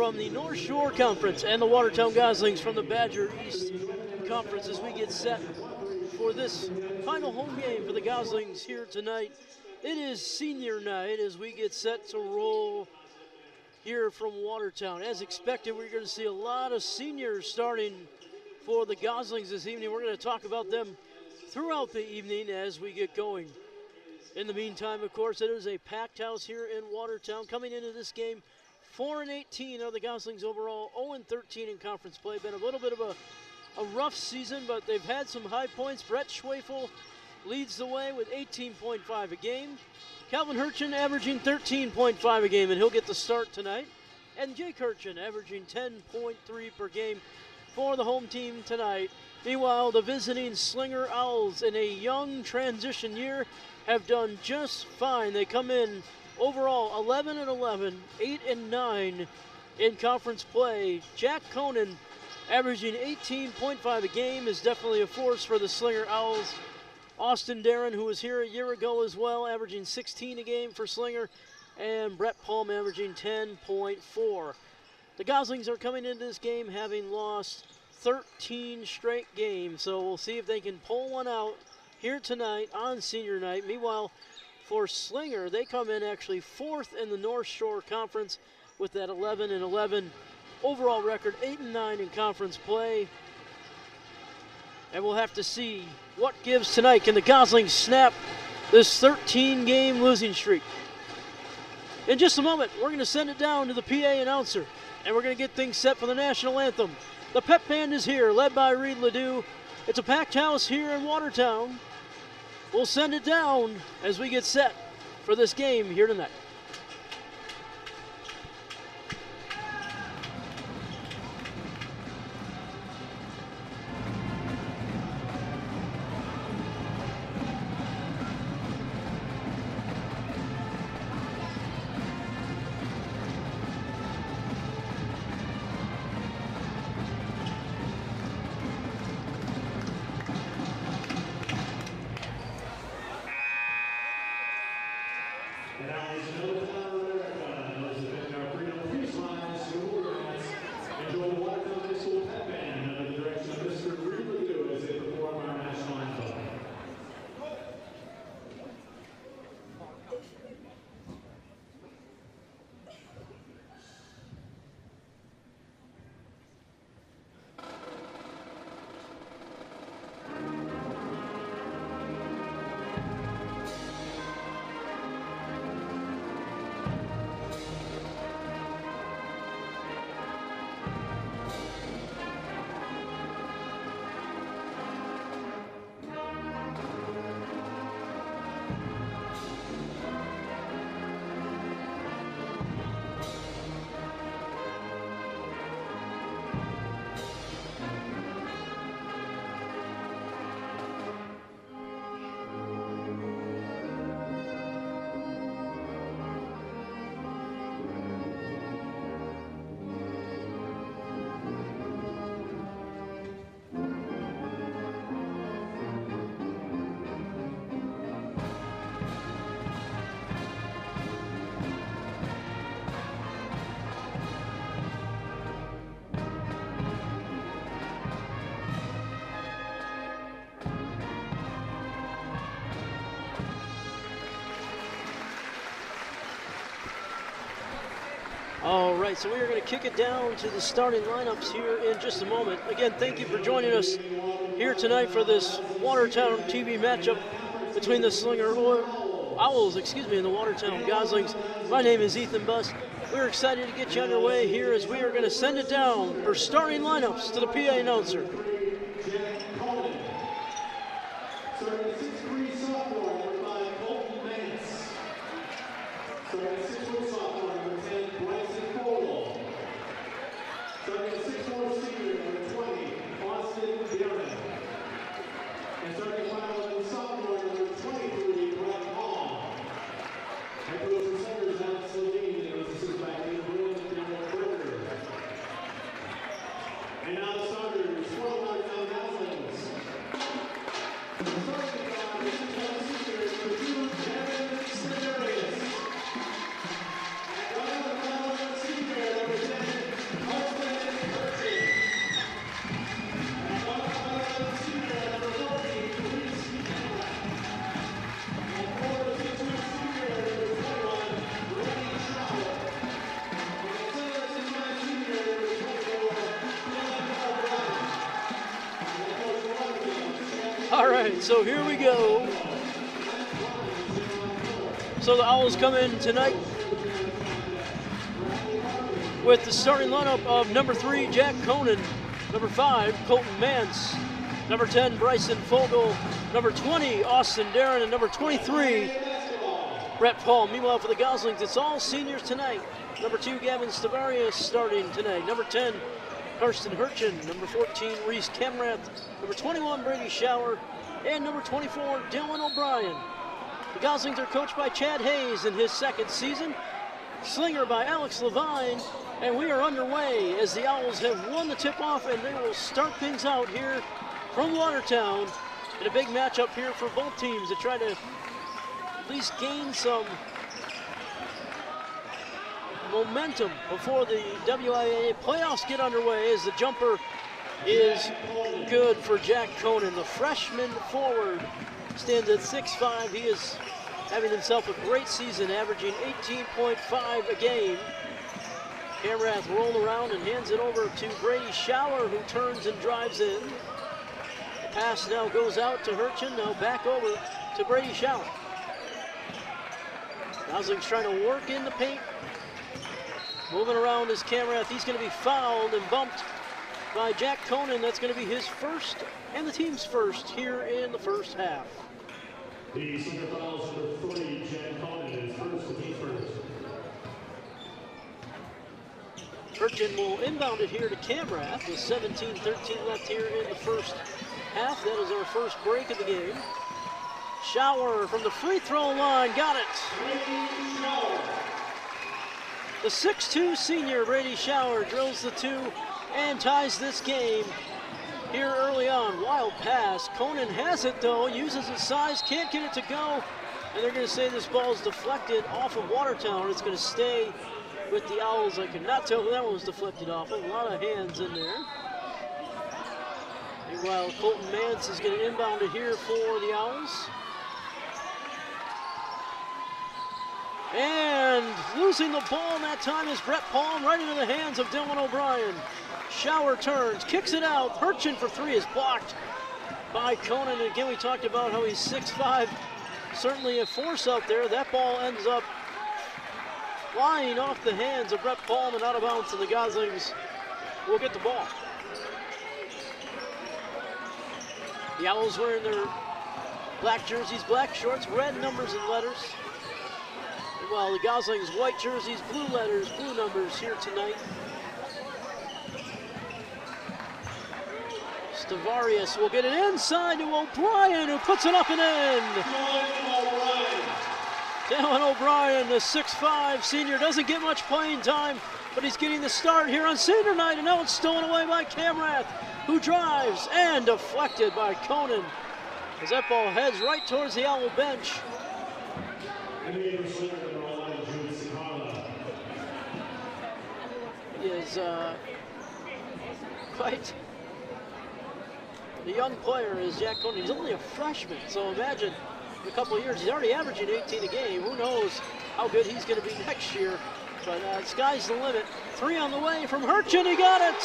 from the North Shore Conference and the Watertown Goslings from the Badger East Conference as we get set for this final home game for the Goslings here tonight. It is senior night as we get set to roll here from Watertown. As expected, we're going to see a lot of seniors starting for the Goslings this evening. We're going to talk about them throughout the evening as we get going. In the meantime, of course, it is a packed house here in Watertown. Coming into this game, 4-18 are the Goslings overall, 0-13 in conference play. Been a little bit of a rough season, but they've had some high points. Brett Schwefel leads the way with 18.5 a game. Calvin Hurchin averaging 13.5 a game, and he'll get the start tonight. And Jake Hurchin averaging 10.3 per game for the home team tonight. Meanwhile, the visiting Slinger Owls in a young transition year have done just fine. They come in overall 11-11, 8-9 in conference play. Jack Conan averaging 18.5 a game is definitely a force for the Slinger Owls. Austin Darren, who was here a year ago as well, averaging 16 a game for Slinger, and Brett Palm averaging 10.4. The Goslings are coming into this game having lost 13 straight games, so we'll see if they can pull one out here tonight on senior night. Meanwhile, for Slinger, they come in actually fourth in the North Shore Conference with that 11-11 overall record, 8-9 in conference play. And we'll have to see what gives tonight. Can the Goslings snap this 13-game losing streak? In just a moment, we're going to send it down to the PA announcer, and we're going to get things set for the national anthem. The pep band is here, led by Reed Ledoux. It's a packed house here in Watertown. We'll send it down as we get set for this game here tonight. All right, so we are going to kick it down to the starting lineups here in just a moment. Again, thank you for joining us here tonight for this Watertown TV matchup between the Slinger Owls, and the Watertown Goslings. My name is Ethan Buss. We're excited to get you underway here as we are going to send it down for starting lineups to the PA announcer. All right, so here we go. So the Owls come in tonight with the starting lineup of number 3, Jack Conan, number 5, Colton Mance, number 10, Bryson Fogel, number 20, Austin Darren, and number 23, Brett Paul. Meanwhile, for the Goslings, it's all seniors tonight. Number 2, Gavin Stavarius starting tonight. Number 10, Karsten Hurchin. Number 14, Reese Kemrath. Number 21, Brady Schauer. And number 24, Dylan O'Brien. The Goslings are coached by Chad Hayes in his second season. Slinger by Alex Levine. And we are underway as the Owls have won the tip-off, and they will start things out here from Watertown in a big matchup here for both teams to try to at least gain some momentum before the WIAA playoffs get underway, as the jumper is good for Jack Conan. The freshman forward stands at 6'5". He is having himself a great season, averaging 18.5 a game. Camrath rolls around and hands it over to Brady Schauer, who turns and drives in. The pass now goes out to Hurchin, now back over to Brady Schauer. Gosling's trying to work in the paint. Moving around is Camrath. He's going to be fouled and bumped by Jack Conan. That's going to be his first and the team's first here in the first half. The center fouls for 40, Jack Conan is first, the team first. Hurchin will inbound it here to Camrath with 17-13 left here in the first half. That is our first break of the game. Schauer from the free throw line, got it. The 6'2" senior Brady Schauer drills the 2 and ties this game here early on. Wild pass. Conan has it though, uses his size, can't get it to go. And they're going to say this ball is deflected off of Watertown. It's going to stay with the Owls. I could not tell who that one was deflected off of. A lot of hands in there. Meanwhile, Colton Mance is going to inbound it here for the Owls. And losing the ball that time is Brett Paul, right into the hands of Dylan O'Brien. Schauer turns, kicks it out. Hurchin for 3 is blocked by Conan. And again, we talked about how he's 6'5", certainly a force out there. That ball ends up flying off the hands of Brett Paul and out of bounds, and the Goslings will get the ball. The Owls wearing their black jerseys, black shorts, red numbers and letters. While the Goslings white jerseys, blue letters, blue numbers here tonight. Stavarius will get it inside to O'Brien, who puts it up and in. Dylan O'Brien, the 6'5" senior, doesn't get much playing time, but he's getting the start here on senior night, and now it's stolen away by Camrath, who drives and deflected by Conan, as that ball heads right towards the Owl bench. He is quite a young player, is Jack Conan. He's only a freshman, so imagine in a couple of years, he's already averaging 18 a game. Who knows how good he's going to be next year, but sky's the limit. 3 on the way from Hurchin, he got it!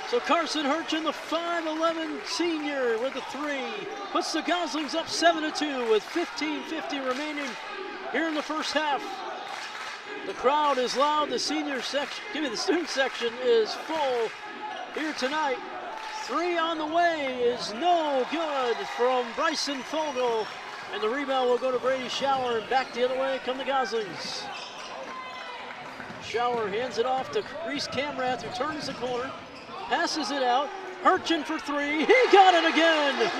So Carson Hurchin, the 5'11" senior with the 3, puts the Goslings up 7-2 with 15:50 remaining here in the first half. The crowd is loud. The senior section, the student section is full here tonight. 3 on the way is no good from Bryson Fogel, and the rebound will go to Brady Schauer, and back the other way come the Goslings. Schauer hands it off to Reese Camrath, who turns the corner. Passes it out. Hurchin for 3. He got it again.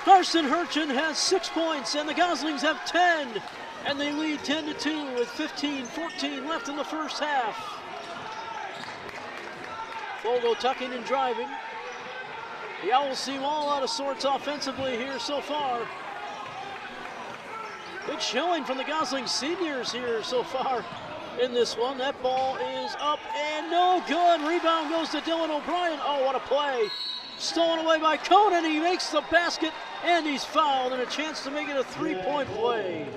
Carson Hurchin has 6 points, and the Goslings have 10. And they lead 10-2 with 15-14 left in the first half. Fogel tucking and driving. The Owls seem all out of sorts offensively here so far. Good showing from the Gosling seniors here so far in this one. That ball is up and no good. Rebound goes to Dylan O'Brien. Oh, what a play. Stolen away by Conan. He makes the basket and he's fouled, and a chance to make it a 3-point play.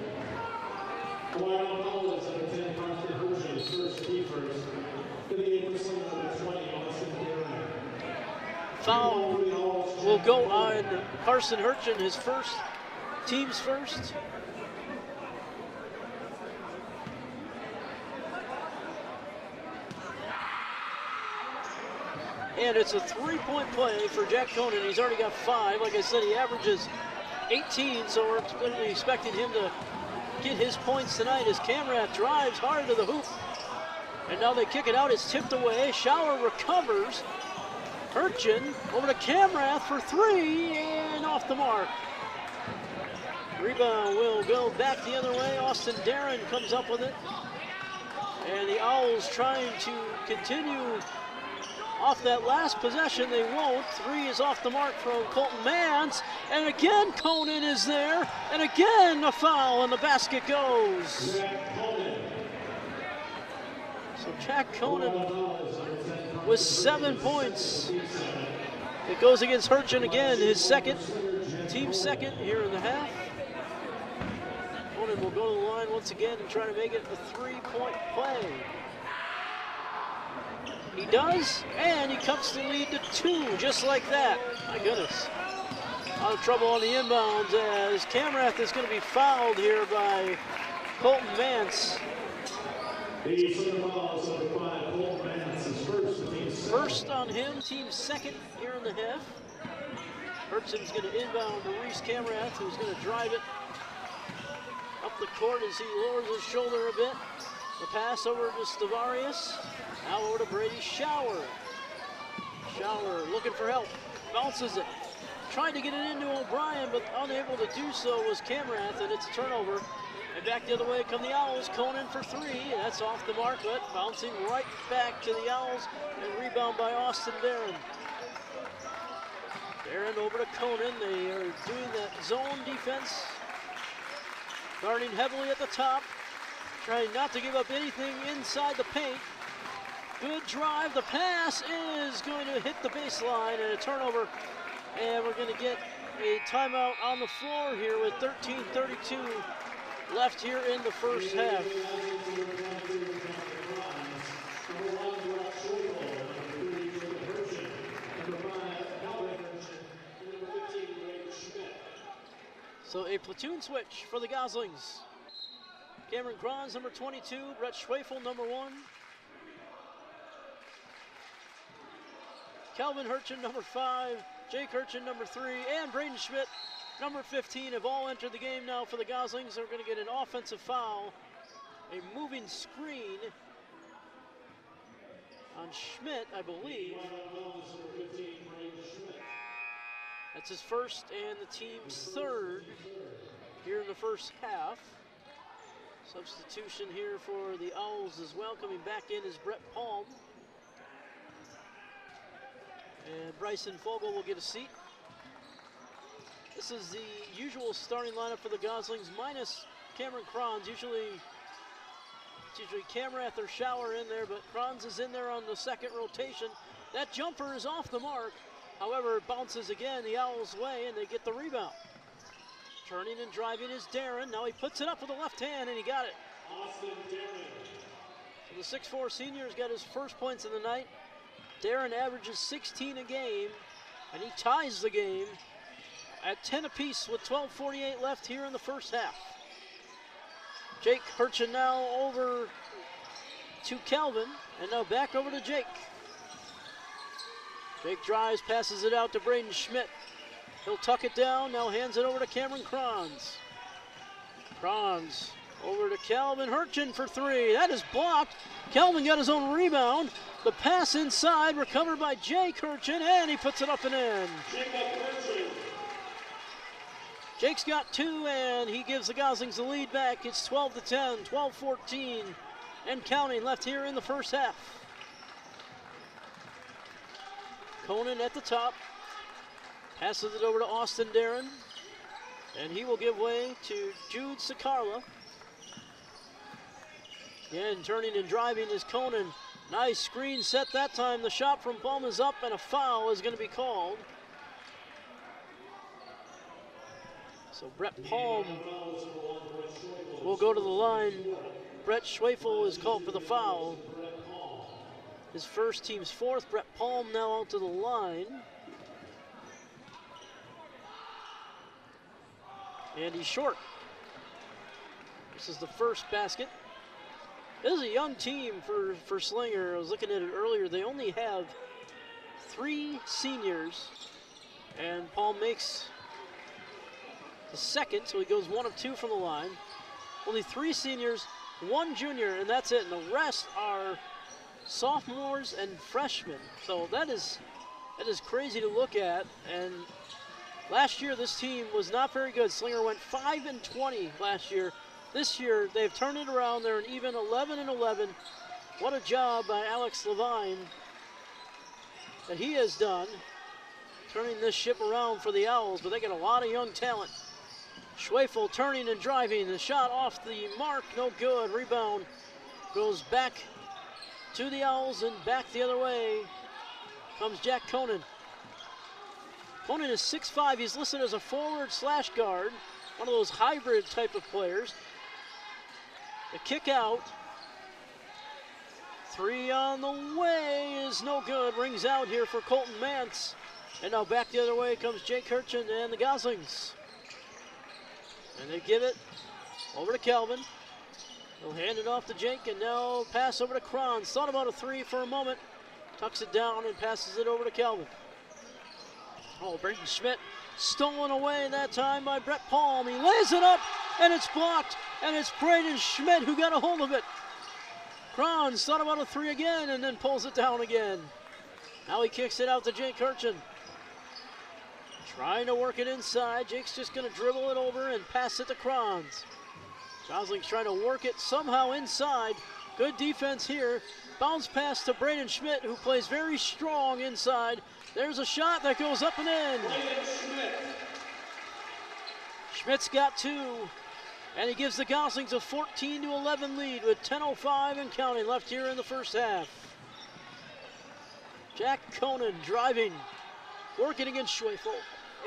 foul will go on Carson Hurchin, his first, team's first. And it's a three-point play for Jack Conan. He's already got 5. Like I said, he averages 18, so we're going to be expecting him to get his points tonight as Camrath drives hard to the hoop. And now they kick it out. It's tipped away. Schauer recovers. Hurchin over to Camrath for 3 and off the mark. Rebound will go back the other way. Austin Darren comes up with it. And the Owls trying to continue off that last possession. They won't. 3 is off the mark from Colton Mance. And again, Conan is there. And again, a foul, and the basket goes. So Jack Conan with 7 points. It goes against Hurchin again, his second, team second here in the half. Conan will go to the line once again and try to make it a 3-point play. He does, and he cuts the lead to 2, just like that. My goodness. Out of trouble on the inbounds as Camrath is going to be fouled here by Colton Mance. First on him, team second here in the half. Hurchin's going to inbound to Reese Camrath, who's going to drive it up the court as he lowers his shoulder a bit. The pass over to Stavarius. Now over to Brady Schauer. Schauer looking for help. Bounces it. Tried to get it into O'Brien, but unable to do so was Camrath, and it's a turnover. And back the other way come the Owls. Conan for 3. That's off the mark, but bouncing right back to the Owls. And rebound by Austin Darren. Darren over to Conan. They are doing that zone defense. Guarding heavily at the top. Trying not to give up anything inside the paint. Good drive. The pass is going to hit the baseline and a turnover. And we're going to get a timeout on the floor here with 13:32 left here in the first half. So a platoon switch for the Goslings. Cameron Kranz, number 22, Brett Schwefel, number 1. Calvin Hurchin, number 5, Jake Hurchin, number 3, and Braden Schmidt, number 15, have all entered the game now for the Goslings. They're going to get an offensive foul, a moving screen on Schmidt, I believe. That's his first and the team's third here in the first half. Substitution here for the Owls as well. Coming back in is Brett Palm. And Bryson Fogel will get a seat. This is the usual starting lineup for the Goslings, minus Cameron Kranz. It's usually Camrath or Schauer in there, but Kranz is in there on the second rotation. That jumper is off the mark. However, it bounces again the Owls' way, and they get the rebound. Turning and driving is Darren. Now he puts it up with the left hand, and he got it. Austin Darren. So the 6'4 senior's got his first points of the night. Darren averages 16 a game, and he ties the game at 10 apiece with 12:48 left here in the first half. Jake Hurchin now over to Calvin, and now back over to Jake. Jake drives, passes it out to Braden Schmidt. He'll tuck it down, now hands it over to Cameron Kranz. Kranz over to Calvin Hurchin for 3. That is blocked. Calvin got his own rebound. The pass inside, recovered by Jake Hurchin, and he puts it up and in. Jake's got 2, and he gives the Goslings the lead back. It's 12-10, 12-14, and counting left here in the first half. Conan at the top. Passes it over to Austin Darren, and he will give way to Jude Sakarla. Again, turning and driving is Conan. Nice screen set that time. The shot from Palm is up, and a foul is going to be called. So Brett Palm will go to the line. Brett Schwefel is called for the foul. His first, team's 4th. Brett Palm now out to the line. And he's short. This is the first basket. This is a young team for Slinger. I was looking at it earlier. They only have 3 seniors. And Paul makes the second, so he goes 1 of 2 from the line. Only 3 seniors, 1 junior, and that's it. And the rest are sophomores and freshmen. So that is crazy to look at. And last year, this team was not very good. Slinger went 5-20 last year. This year, they've turned it around. They're an even 11-11. What a job by Alex Levine that he has done, turning this ship around for the Owls, but they got a lot of young talent. Schwefel turning and driving. The shot off the mark, no good. Rebound goes back to the Owls and back the other way comes Jack Conan. Conan is 6'5". He's listed as a forward/guard, one of those hybrid type of players. The kick out. 3 on the way is no good. Rings out here for Colton Mance. And now back the other way comes Jake Kirchen and the Goslings. And they give it over to Calvin. He'll hand it off to Jake, and now pass over to Kranz. Thought about a 3 for a moment. Tucks it down and passes it over to Calvin. Oh, Braden Schmidt stolen away that time by Brett Palm. He lays it up, and it's blocked. And it's Braden Schmidt who got a hold of it. Kranz thought about a 3 again and then pulls it down again. Now he kicks it out to Jake Kirchen. Trying to work it inside. Jake's just going to dribble it over and pass it to Kranz. Gosling's trying to work it somehow inside. Good defense here. Bounce pass to Braden Schmidt, who plays very strong inside. There's a shot that goes up and in. Schmidt's got 2. And he gives the Goslings a 14-11 lead with 10:05 and counting left here in the first half. Jack Conan driving, working against Schwefel.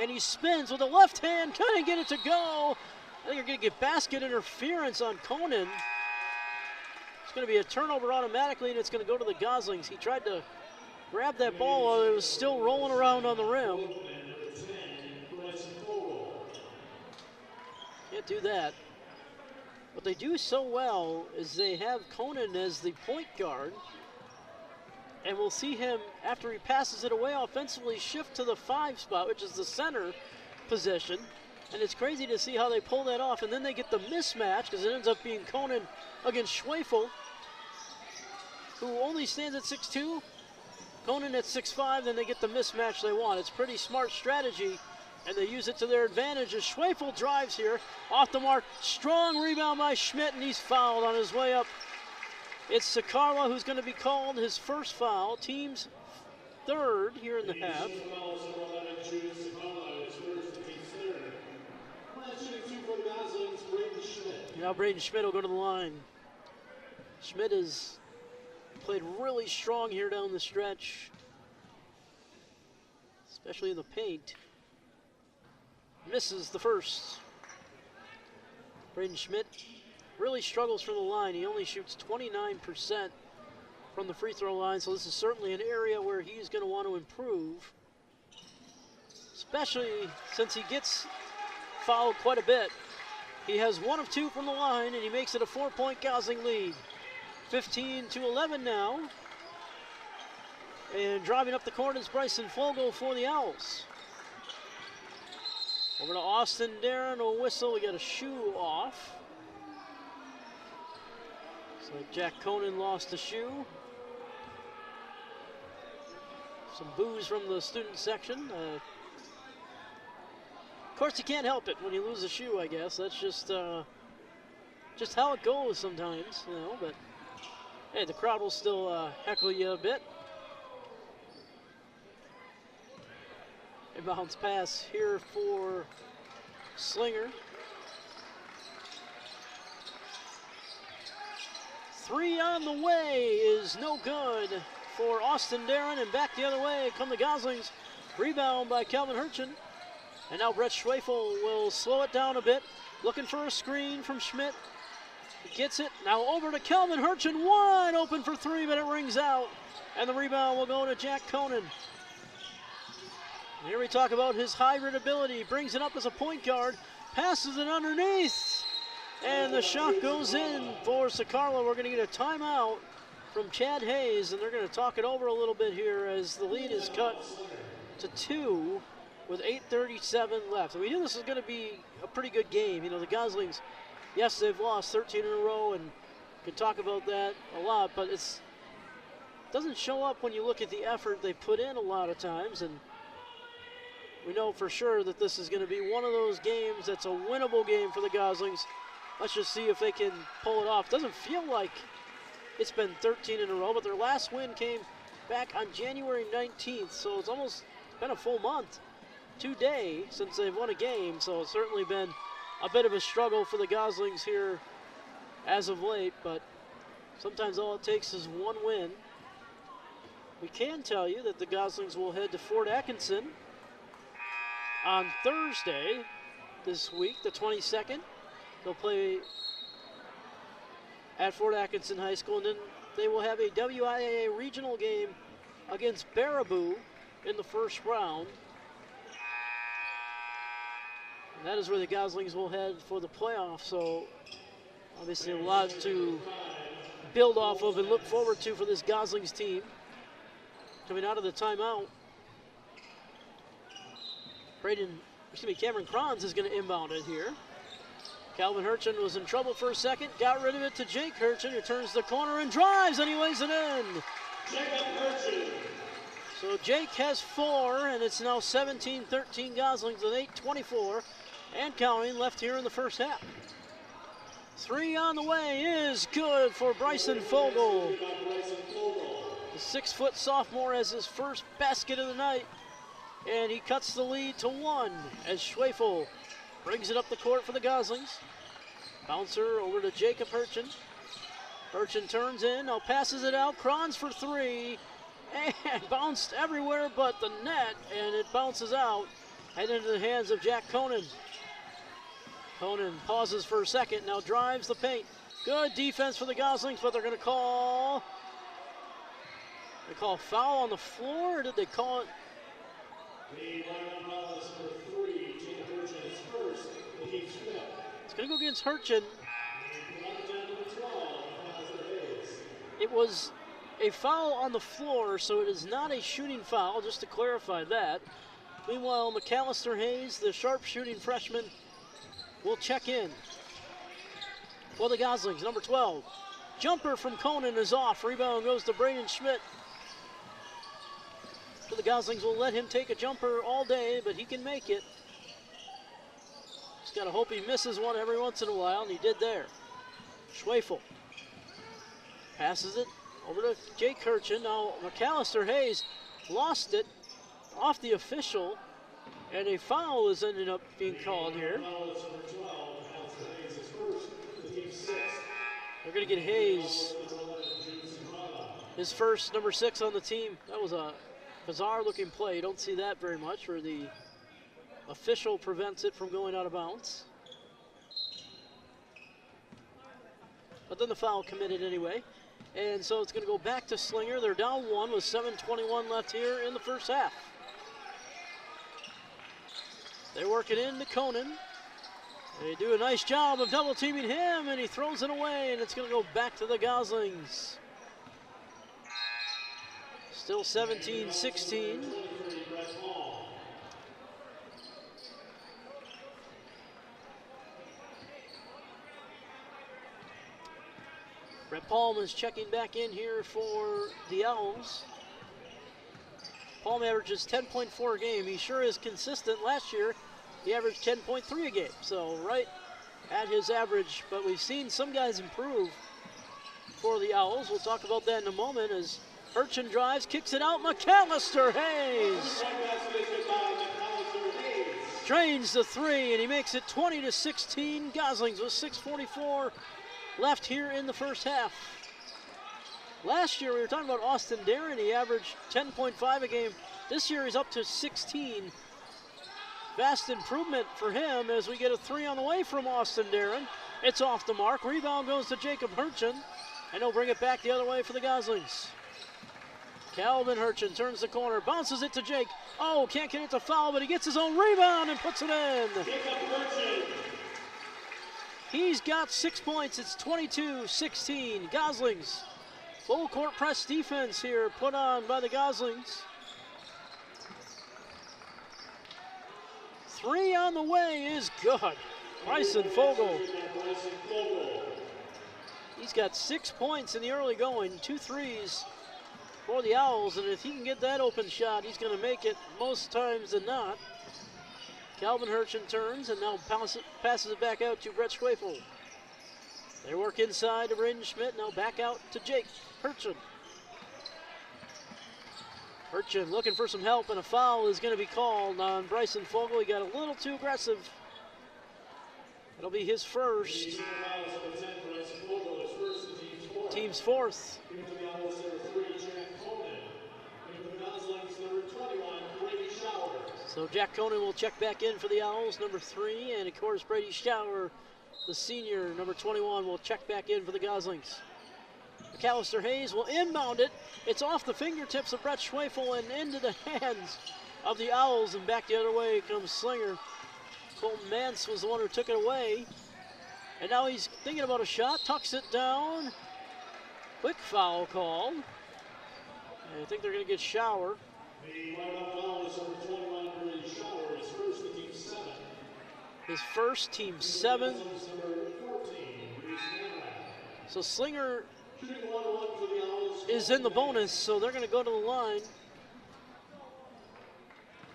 And he spins with the left hand, couldn't get it to go. I think you're going to get basket interference on Conan. It's going to be a turnover automatically, and it's going to go to the Goslings. He tried to grab that ball while it was still rolling around on the rim. Can't do that. What they do so well is they have Conan as the point guard, and we'll see him, after he passes it away offensively, shift to the 5 spot, which is the center position. And it's crazy to see how they pull that off, and then they get the mismatch, because it ends up being Conan against Schwefel, who only stands at 6'2", Conan at 6'5", then they get the mismatch they want. It's pretty smart strategy, and they use it to their advantage as Schwefel drives here, off the mark, strong rebound by Schmidt, and he's fouled on his way up. It's Sakarwa who's going to be called his first foul, team's 3rd here in the half. Now Braden Schmidt will go to the line. Schmidt has played really strong here down the stretch, especially in the paint. Misses the first. Braden Schmidt really struggles from the line. He only shoots 29% from the free throw line, so this is certainly an area where he's going to want to improve, especially since he gets fouled quite a bit. He has 1 of 2 from the line, and he makes it a 4-point Gosling lead. 15-11 now. And driving up the court is Bryson Fogle for the Owls. Over to Austin Darren, a whistle. We got a shoe off. So Jack Conan lost a shoe. Some boos from the student section. Of course, you can't help it when you lose a shoe, I guess. That's just how it goes sometimes, you know. But hey, the crowd will still heckle you a bit. A bounce pass here for Slinger. 3 on the way is no good for Austin Darren, and back the other way come the Goslings. Rebound by Calvin Hurchin. And now Brett Schwefel will slow it down a bit, looking for a screen from Schmidt. He gets it, now over to Calvin Hurchin, wide open for 3, but it rings out. And the rebound will go to Jack Conan. And here we talk about his hybrid ability. He brings it up as a point guard, passes it underneath, and the shot goes in for Sakarla. We're going to get a timeout from Chad Hayes, and they're going to talk it over a little bit here as the lead is cut to 2 with 8:37 left. And we knew this was going to be a pretty good game. You know, the Goslings, yes, they've lost 13 in a row, and could talk about that a lot, but it doesn't show up when you look at the effort they put in a lot of times. And we know for sure that this is going to be one of those games that's a winnable game for the Goslings. Let's just see if they can pull it off. Doesn't feel like it's been 13 in a row, but their last win came back on January 19th, so it's almost been a full month today since they've won a game, so it's certainly been a bit of a struggle for the Goslings here as of late, but sometimes all it takes is one win. We can tell you that the Goslings will head to Fort Atkinson on Thursday this week, the 22nd. They'll play at Fort Atkinson High School, and then they will have a WIAA regional game against Baraboo in the first round. And that is where the Goslings will head for the playoffs, so obviously a lot to build off of and look forward to for this Goslings team. Coming out of the timeout, Cameron Kranz is going to inbound it here. Calvin Hurchin was in trouble for a second, got rid of it to Jake Hurchin, who turns the corner and drives, and he lays it in. So Jake has 4, and it's now 17-13 Goslings with 8:24 and counting left here in the first half. 3 on the way is good for Bryson Fogel. The 6-foot sophomore has his first basket of the night, and he cuts the lead to 1 as Schwefel brings it up the court for the Goslings. Bouncer over to Jacob Hurchin. Hurchin turns in, now passes it out. Kranz for 3, and bounced everywhere but the net, and it bounces out and into the hands of Jack Conan. Conan pauses for a second, now drives the paint. Good defense for the Goslings, but they're going to call a foul on the floor, or did they call it? It's going to go against Hurchin. It was a foul on the floor, so it is not a shooting foul, just to clarify that. Meanwhile, McAllister Hayes, the sharpshooting freshman, will check in for the Goslings. Number 12. Jumper from Conan is off. Rebound goes to Braden Schmidt. So the Goslings will let him take a jumper all day, but he can make it. Just got to hope he misses one every once in a while, and he did there. Schwefel passes it over to Jake Hurchin. Now McAllister Hayes lost it off the official, and a foul is ended up being called here. They're going to get Hayes his first, number 6 on the team. That was a bizarre looking play. You don't see that very much, where the official prevents it from going out of bounds. But then the foul committed anyway. And so it's going to go back to Slinger. They're down 1 with 7:21 left here in the first half. They work it in to Conan. They do a nice job of double teaming him, and he throws it away, and it's going to go back to the Goslings. Still 17-16. Brett Palm is checking back in here for the Owls. Palm averages 10.4 a game. He sure is consistent. Last year, he averaged 10.3 a game. So right at his average, but we've seen some guys improve for the Owls. We'll talk about that in a moment as Hurchin drives, kicks it out. McAllister Hayes drains the 3, and he makes it 20-16. Goslings with 6:44 left here in the first half. Last year, we were talking about Austin Darren. He averaged 10.5 a game. This year, he's up to 16. Vast improvement for him as we get a 3 on the way from Austin Darren. It's off the mark. Rebound goes to Jacob Hurchin, and he'll bring it back the other way for the Goslings. Calvin Hurchin turns the corner, bounces it to Jake. Oh, can't get it to foul, but he gets his own rebound and puts it in. He's got 6 points. It's 22-16. Goslings. Full court press defense here put on by the Goslings. 3 on the way is good. Bryson Fogel. He's got 6 points in the early going, 2 threes for the Owls, and if he can get that open shot, he's going to make it most times than not. Calvin Hurchin turns and now passes it back out to Brett Schwefel. They work inside to Braden Schmidt, now back out to Jake Hurchin. Hurchin looking for some help, and a foul is going to be called on Bryson Fogel. He got a little too aggressive. It'll be his first. Team's fourth. So Jack Conan will check back in for the Owls, number 3, and of course Brady Schauer, the senior, number 21, will check back in for the Goslings. McAllister Hayes will inbound it. It's off the fingertips of Brett Schwefel and into the hands of the Owls, and back the other way comes Slinger. Colton Mance was the one who took it away, and now he's thinking about a shot, tucks it down. Quick foul call. And I think they're going to get Schauer. His first, team 7. So Slinger is in the bonus, so they're going to go to the line.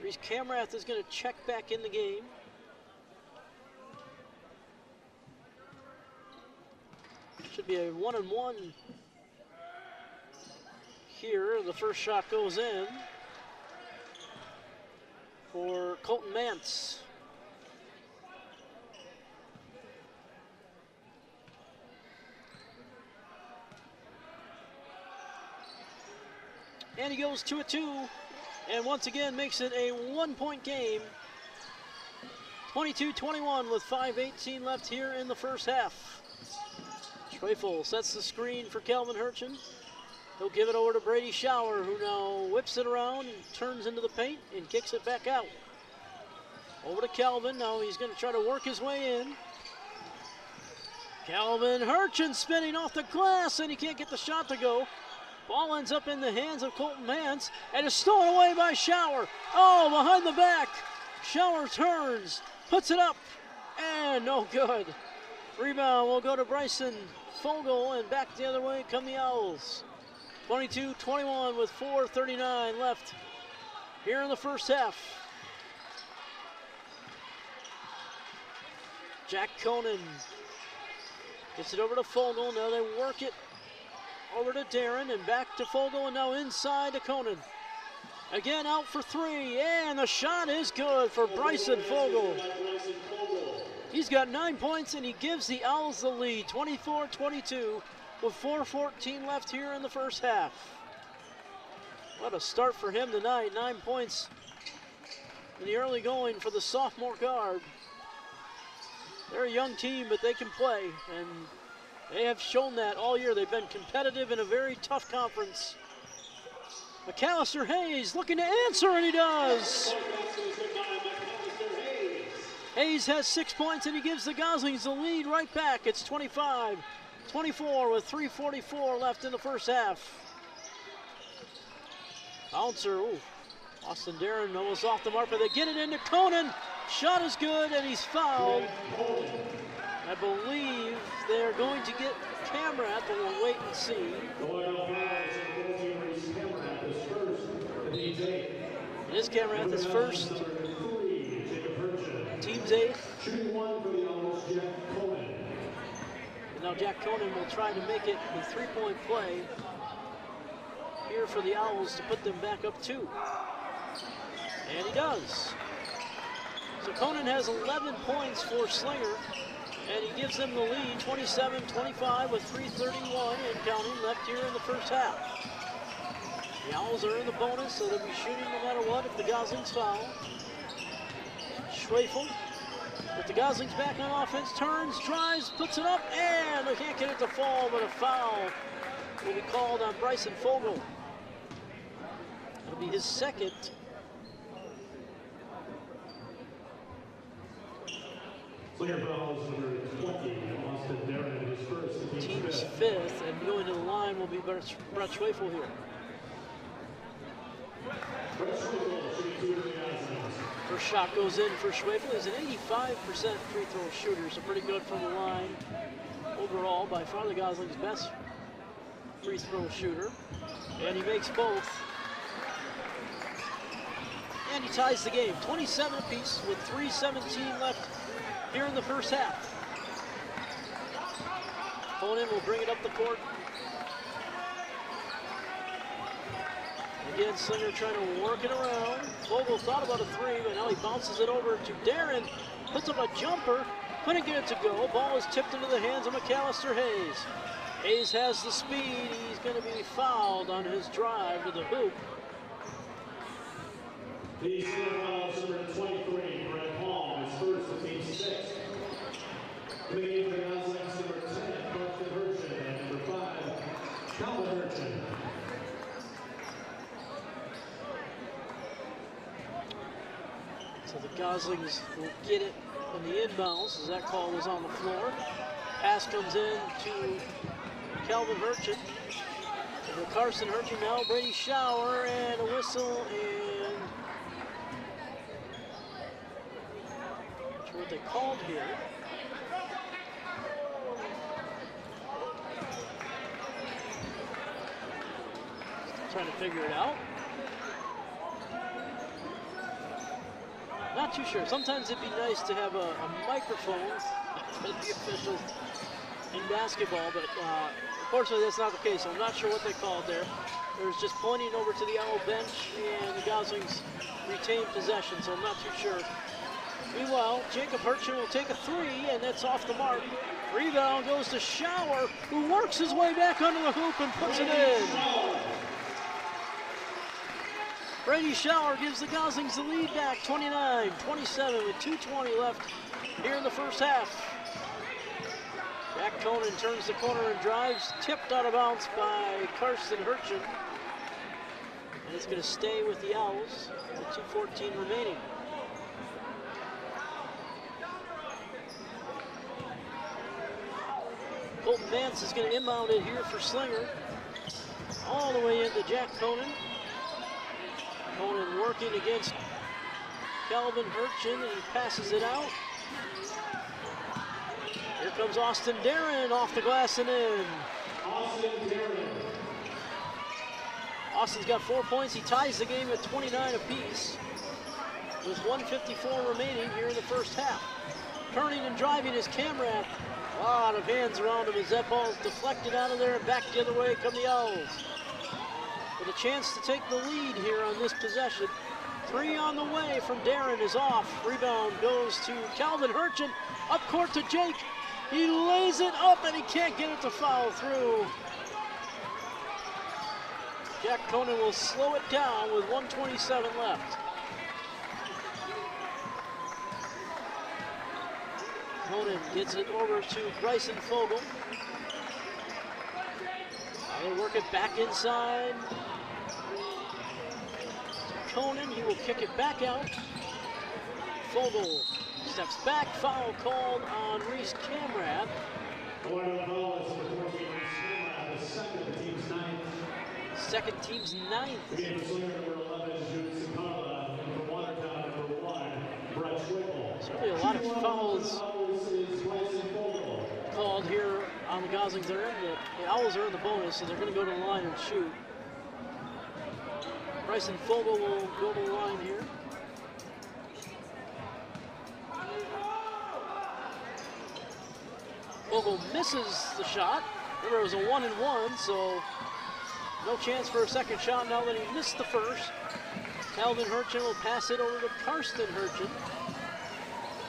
Reese Camrath is going to check back in the game. Should be a 1-and-1 here. The first shot goes in for Colton Mance. And he goes 2-2, and once again makes it a 1-point game. 22-21 with 5:18 left here in the first half. Schwefel sets the screen for Calvin Hurchin. He'll give it over to Brady Schauer, who now whips it around and turns into the paint and kicks it back out. Over to Calvin. Now he's going to try to work his way in. Calvin Hurchin spinning off the glass, and he can't get the shot to go. Ball ends up in the hands of Colton Mance, and is stolen away by Schauer. Oh, behind the back. Schauer turns, puts it up, and no good. Rebound will go to Bryson Fogel, and back the other way come the Owls. 22-21 with 4:39 left here in the first half. Jack Conan gets it over to Fogel. Now they work it over to Darren, and back to Fogel, and now inside to Conan. Again out for 3, and the shot is good for Bryson Fogel. He's got 9 points, and he gives the Owls the lead, 24-22, with 4:14 left here in the first half. What a start for him tonight, 9 points in the early going for the sophomore guard. They're a young team, but they can play, and they have shown that all year. They've been competitive in a very tough conference. McAllister Hayes looking to answer, and he does. Hayes has 6 points, and he gives the Goslings the lead right back. It's 25-24 with 3:44 left in the first half. Bouncer, Austin Darren almost off the mark, but they get it into Conan. Shot is good, and he's fouled. I believe they're going to get Camrath, but we'll wait and see. It is Camrath, his first. Team's 8. And now Jack Conan will try to make it a 3-point play here for the Owls to put them back up 2. And he does. So Conan has 11 points for Slinger, and he gives them the lead, 27-25 with 3:31 and counting left here in the first half. The Owls are in the bonus, so they'll be shooting no matter what if the Goslings foul. Schwefel with the Goslings back on offense, turns, drives, puts it up, and they can't get it to fall, but a foul will be called on Bryson Fogel. That'll be his second. Slinger fouls number 20, Austin Darren, his first. Team's fifth, and going to the line will be Brett Schwefel here. First shot goes in for Schwefel. He's an 85% free throw shooter, so pretty good from the line. Overall, by far the Gosling's best free throw shooter. And he makes both. And he ties the game, 27 apiece with 3:17 left here in the first half. Conan will bring it up the court. Again, Slinger trying to work it around. Vogel thought about a three, but now he bounces it over to Darren. Puts up a jumper, couldn't get it to go. Ball is tipped into the hands of McAllister Hayes. Hayes has the speed. He's going to be fouled on his drive to the hoop. The fouls number 23, Brett Hall, his first of team 6. Coming in for the Goslings, number 10, Carson Hirschen, and number 5, Calvin Hirschen. So the Goslings will get it in the inbounds as that call was on the floor. Pass comes in to Calvin Hirschen. To Carson Hirschen now, Brady Shower, and a whistle, and not sure what they called here. Still trying to figure it out. Not too sure. Sometimes it'd be nice to have a microphone for the officials in basketball, but unfortunately that's not the case. So I'm not sure what they called there. There's just pointing over to the Owl bench, and the Goslings retain possession, so I'm not too sure. Meanwhile, Jacob Hirschen will take a three, and that's off the mark. Rebound goes to Shower, who works his way back under the hoop and puts it in. Brady Shower gives the Goslings the lead back, 29-27 with 2:20 left here in the first half. Jack Conan turns the corner and drives, tipped out of bounds by Carson Hirschen. And it's going to stay with the Owls with 2:14 remaining. Colton Vance is going to inbound it here for Slinger. All the way into Jack Conan. Conan working against Calvin Hirschen, and he passes it out. Here comes Austin Darren off the glass and in. Austin Darren. Austin's got 4 points. He ties the game at 29 apiece with 1:54 remaining here in the first half. Turning and driving his Camrat. A lot of hands around him as that ball is deflected out of there, and back the other way come the Owls. With a chance to take the lead here on this possession. Three on the way from Darren is off. Rebound goes to Calvin Hirschen. Up court to Jake. He lays it up and he can't get it to foul through. Jack Conan will slow it down with 1:27 left. Conan gets it over to Bryson Fogel. They'll work it back inside. Conan, he will kick it back out. Fogel steps back, foul called on Reese Camrat. Second team's ninth. Certainly a lot of fouls called here on the Goslings. The Owls are in the bonus, so they're going to go to the line and shoot. Bryson Fogel will go to the line here. Fogel misses the shot. Remember, it was a 1-and-1, so no chance for a second shot now that he missed the first. Calvin Hirschen will pass it over to Karsten Hirschen.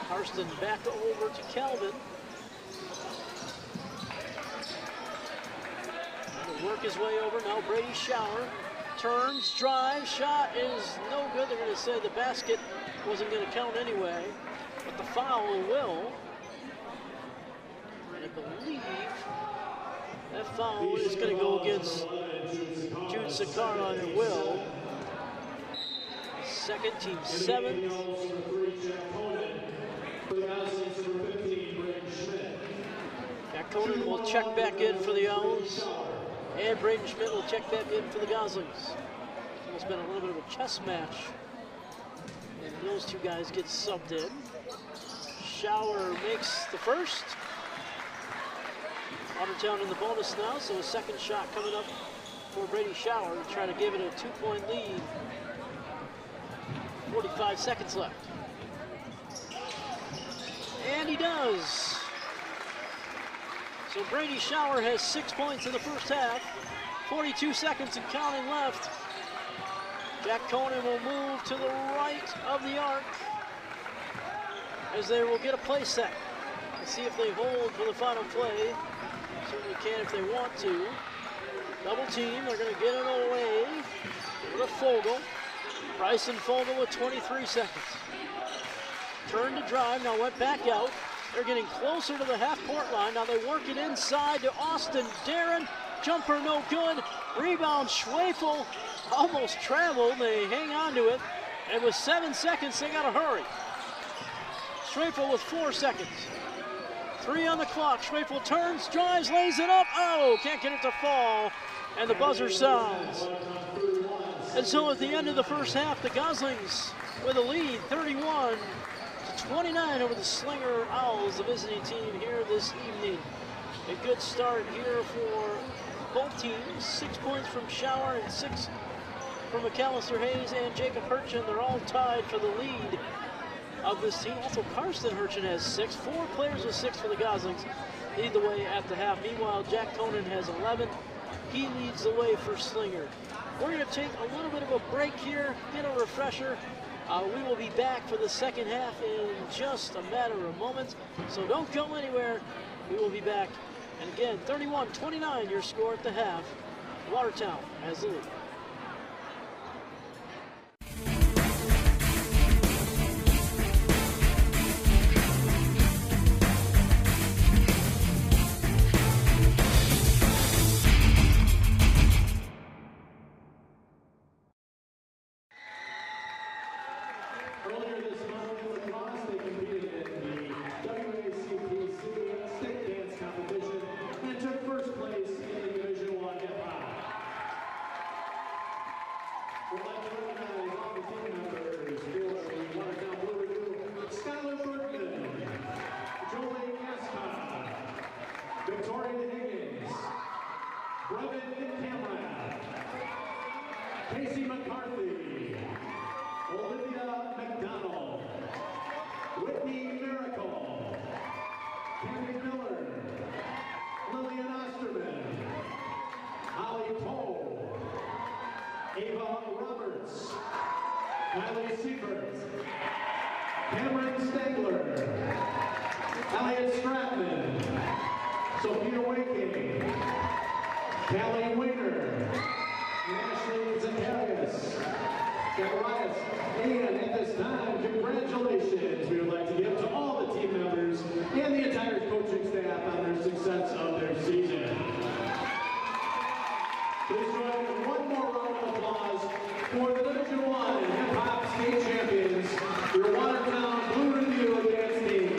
Karsten back over to Calvin. He'll work his way over. Now Brady Shower. Turns, drives, shot is no good. They're going to say the basket wasn't going to count anyway, but the foul will. And I believe that foul is going to go against Jude Sakara, and it will. second, team seventh. Jack Conan will check back in for the Owls, and Braden Schmidt will check back in for the Goslings. It's been a little bit of a chess match, and those two guys get subbed in. Shower makes the first. Watertown in the bonus now, so a second shot coming up for Brady Shower to try to give it a 2-point lead. 45 seconds left. And he does. So Brady Shower has 6 points in the first half. 42 seconds and counting left. Jack Conan will move to the right of the arc as they will get a play set. Let's see if they hold for the final play. Certainly can if they want to. Double team, they're going to get it away. Give it to Fogel. Bryson Fogel with 23 seconds. Turn to drive, now went back out. They're getting closer to the half-court line. Now they work it inside to Austin Darren. Jumper no good. Rebound Schwefel. Almost traveled. They hang on to it. And with 7 seconds, they got to hurry. Schwefel with 4 seconds. 3 on the clock. Schwefel turns, drives, lays it up. Oh, can't get it to fall. And the buzzer sounds. And so at the end of the first half, the Goslings with a lead, 31-29 over the Slinger Owls, the visiting team here this evening. A good start here for both teams. 6 points from Shower and 6 from McAllister Hayes and Jacob Hurchin. They're all tied for the lead of this team. Also, Karsten Hurchin has 6. 4 players with 6 for the Goslings lead the way at the half. Meanwhile, Jack Conan has 11. He leads the way for Slinger. We're going to take a little bit of a break here, get a refresher. We will be back for the second half in just a matter of moments, so don't go anywhere. We will be back. And again, 31-29 your score at the half. Watertown has the lead. Earlier this month in lacrosse, they competed in the WACPC state dance competition and took first place in the Division I hip-hop. We'd like to recognize all the team members for the Watertown Blue Review: Skylar Bergman, Jolie Gaspar, Victoria Higgins, Brevin Cameron, Casey McCarthy, Olivia McDonald, Whitney Miracle, Candy Miller, Lillian Osterman, Holly Poe, Ava Roberts, Kylie Siebert, Cameron Stengler, Elliot Stratman, Sophia Waking, Callie Winger, Ashley Zacharias, Zacharias. And at this time, congratulations we would like to give to all the team members and the entire coaching staff on their success of their season. Please join in one more round of applause for the Division I hip-hop state champions, your Watertown Blue Review dance team.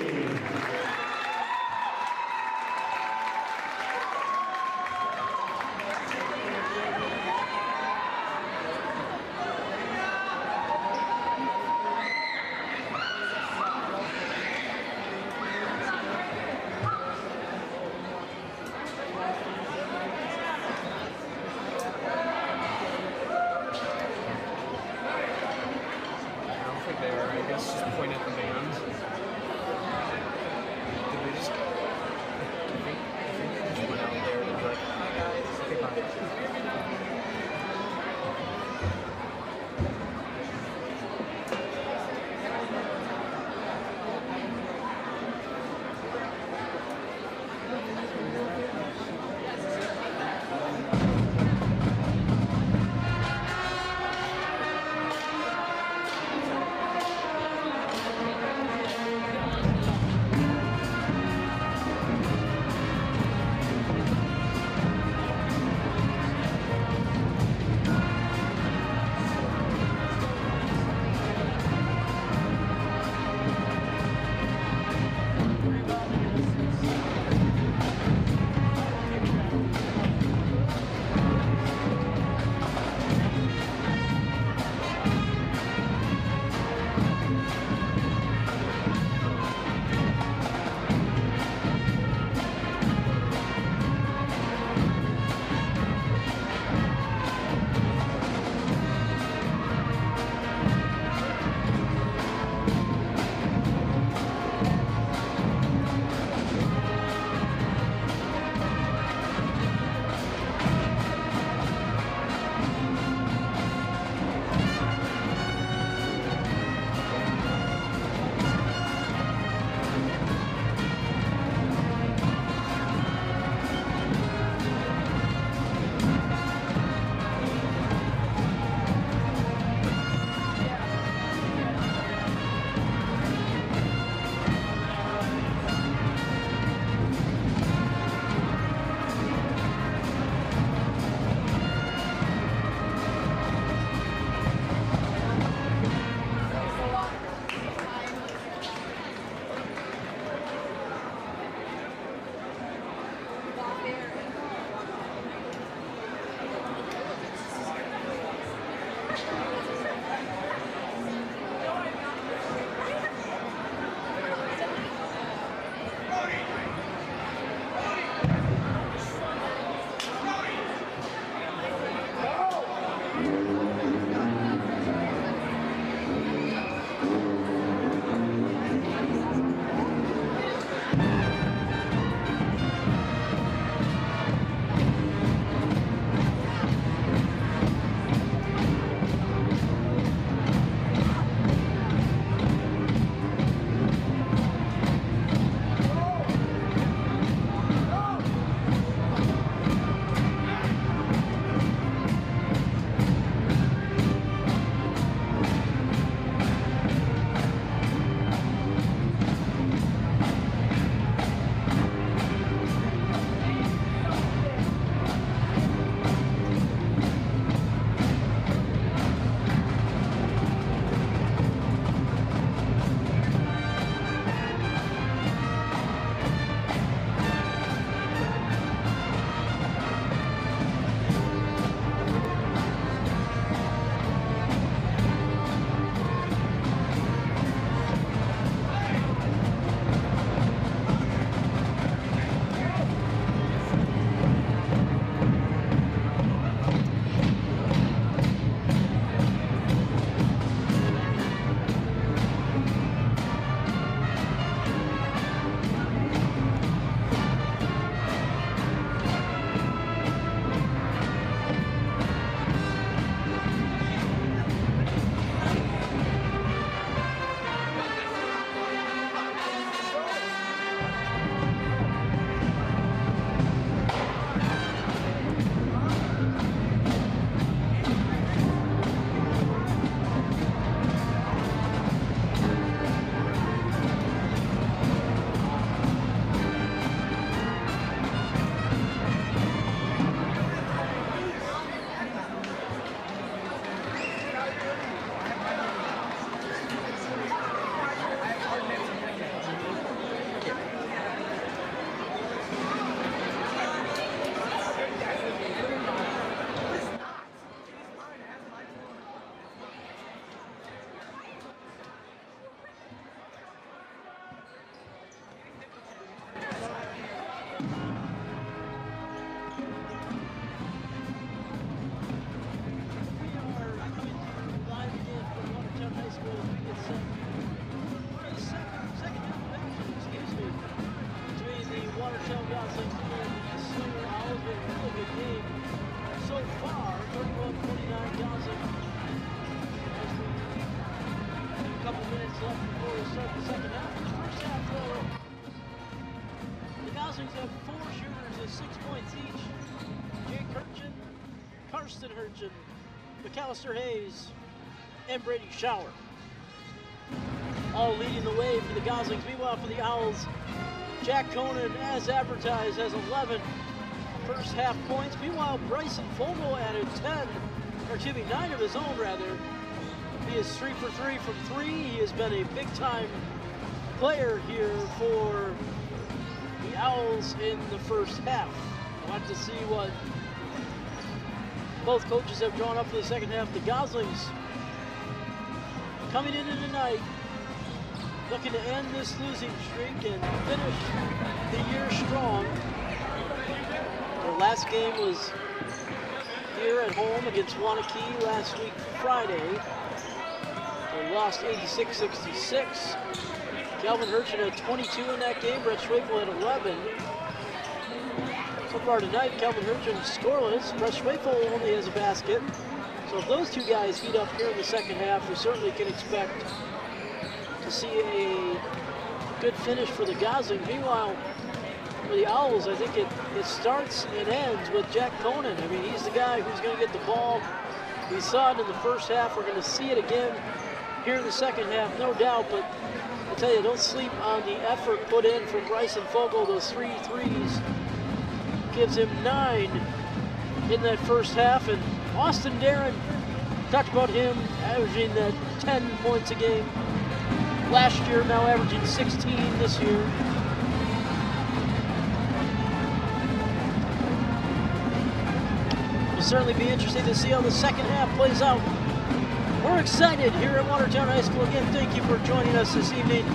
Furstenhurchen, McAllister Hayes, and Brady Schauer. All leading the way for the Goslings. Meanwhile, for the Owls, Jack Conan, as advertised, has 11 first half points. Meanwhile, Bryson Fogel added 9 of his own, rather. He is 3 for 3 from 3. He has been a big-time player here for the Owls in the first half. We'll have to see what both coaches have drawn up for the second half. The Goslings coming into tonight, looking to end this losing streak and finish the year strong. Their last game was here at home against Waunakee last week, Friday. They lost 86-66. Calvin Hurchin had 22 in that game. Brett Schwefel had 11. So far tonight, Calvin Hurchin scoreless. Brett Schwefel only has a basket. So if those two guys heat up here in the second half, we certainly can expect to see a good finish for the Goslings. Meanwhile, for the Owls, I think it starts and ends with Jack Conan. I mean, he's the guy who's going to get the ball. We saw it in the first half. We're going to see it again here in the second half, no doubt. But I tell you, don't sleep on the effort put in from Bryson Fogel. Those 3 threes gives him 9 in that first half. And Austin Darren, talked about him averaging that 10 points a game last year, now averaging 16 this year. It'll certainly be interesting to see how the second half plays out. We're excited here at Watertown High School. Again, thank you for joining us this evening.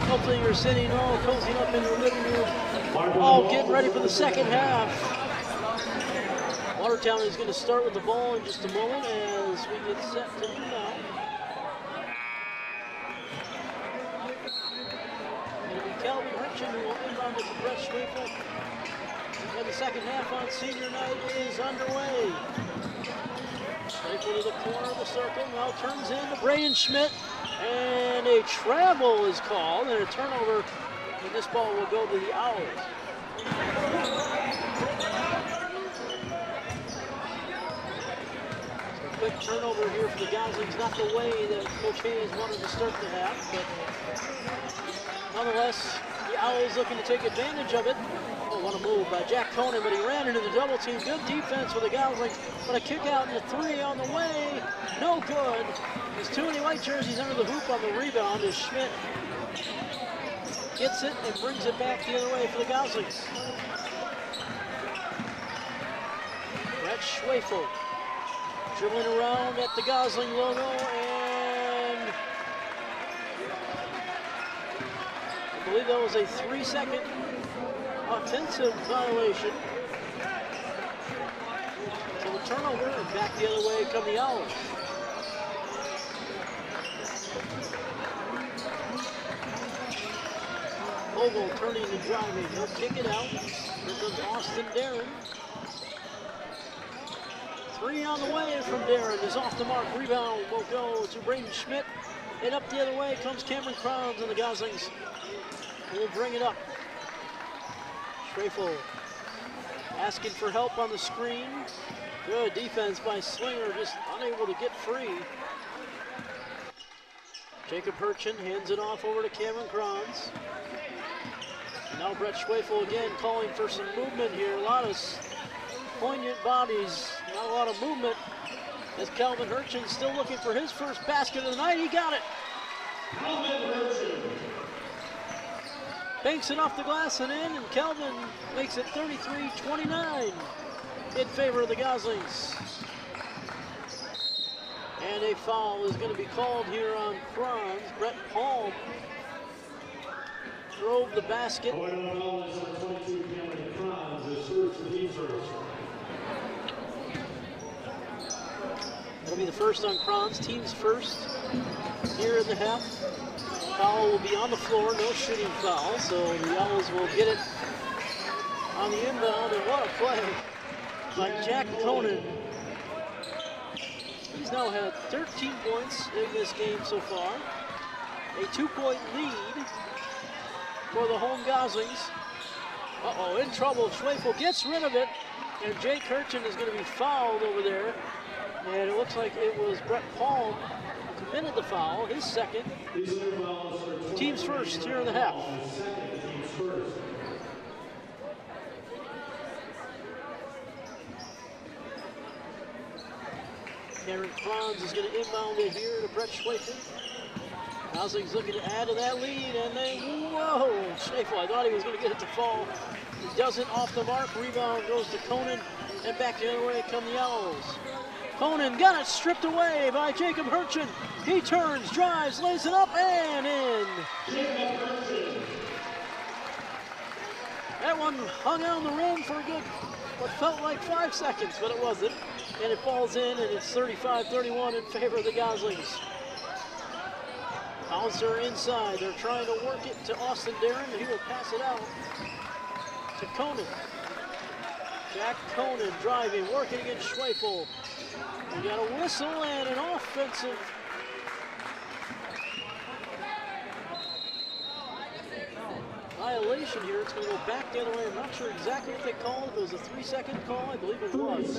Hopefully you're sitting all cozy up in your living room, all getting ready for the second half. Watertown is going to start with the ball in just a moment as we get set to inbound. It'll be Calvin Hurchin who will inbound with the Brett Schwefel. And the second half on senior night is underway. Schwefel to the corner of the circle, now turns in to Braden Schmidt. And a travel is called and a turnover. And this ball will go to the Owls. Quick turnover here for the Goslings, not the way that Coach Hayes wanted to start the half, but nonetheless, the Owls looking to take advantage of it. Oh, what a move by Jack Conan, but he ran into the double team. Good defense for the Goslings, but a kick out and a 3 on the way, no good. There's too many white jerseys under the hoop on the rebound as Schmidt gets it and brings it back the other way for the Goslings. Brett Schwefel dribbling around at the Gosling logo, and I believe that was a 3-second offensive violation. So the turnover, and back the other way come the Owls. Vogel turning and driving, he'll kick it out. Here comes Austin Darren. 3 on the way from Darren is off the mark. Rebound will go to Braden Schmidt. And up the other way comes Cameron Crowns, and the Goslings will bring it up. Schwefel asking for help on the screen. Good defense by Slinger, just unable to get free. Jacob Hurchin hands it off over to Cameron Crowns. Now Brett Schwefel again calling for some movement here. A lot of poignant bodies, not a lot of movement, as Calvin Hurchin still looking for his first basket of the night. He got it. Calvin Hurchin. Banks it off the glass and in, and Calvin makes it 33-29 in favor of the Goslings. And a foul is going to be called here on Franz. Brett Palm drove the basket. That'll be the first on Franz, team's first here in the half. Foul will be on the floor, no shooting foul, so the Owls will get it on the inbound, and what a play by Jack Conan. He's now had 13 points in this game so far. A 2-point lead for the home Goslings. Uh-oh, in trouble. Schwefel gets rid of it. And Jake Hurchin is going to be fouled over there. And it looks like it was Brett Palm who committed the foul, his second. Team's first here in the half. Cameron Franz is going to inbound it here to Brett Schwefel. Gosling's looking to add to that lead, and then, whoa, Schwefel, I thought he was going to get it to fall. He doesn't, off the mark. Rebound goes to Conan, and back the other way come the Owls. Conan got it stripped away by Jacob Hurchin. He turns, drives, lays it up, and in. That one hung on the rim for a good, what felt like 5 seconds, but it wasn't. And it falls in, and it's 35-31 in favor of the Goslings. Owls are inside. They're trying to work it to Austin Darren. He will pass it out to Conan. Jack Conan driving, working against Schwefel. We got a whistle and an offensive violation here. It's going to go back the other way. I'm not sure exactly what they called. It was a 3-second call. I believe it was.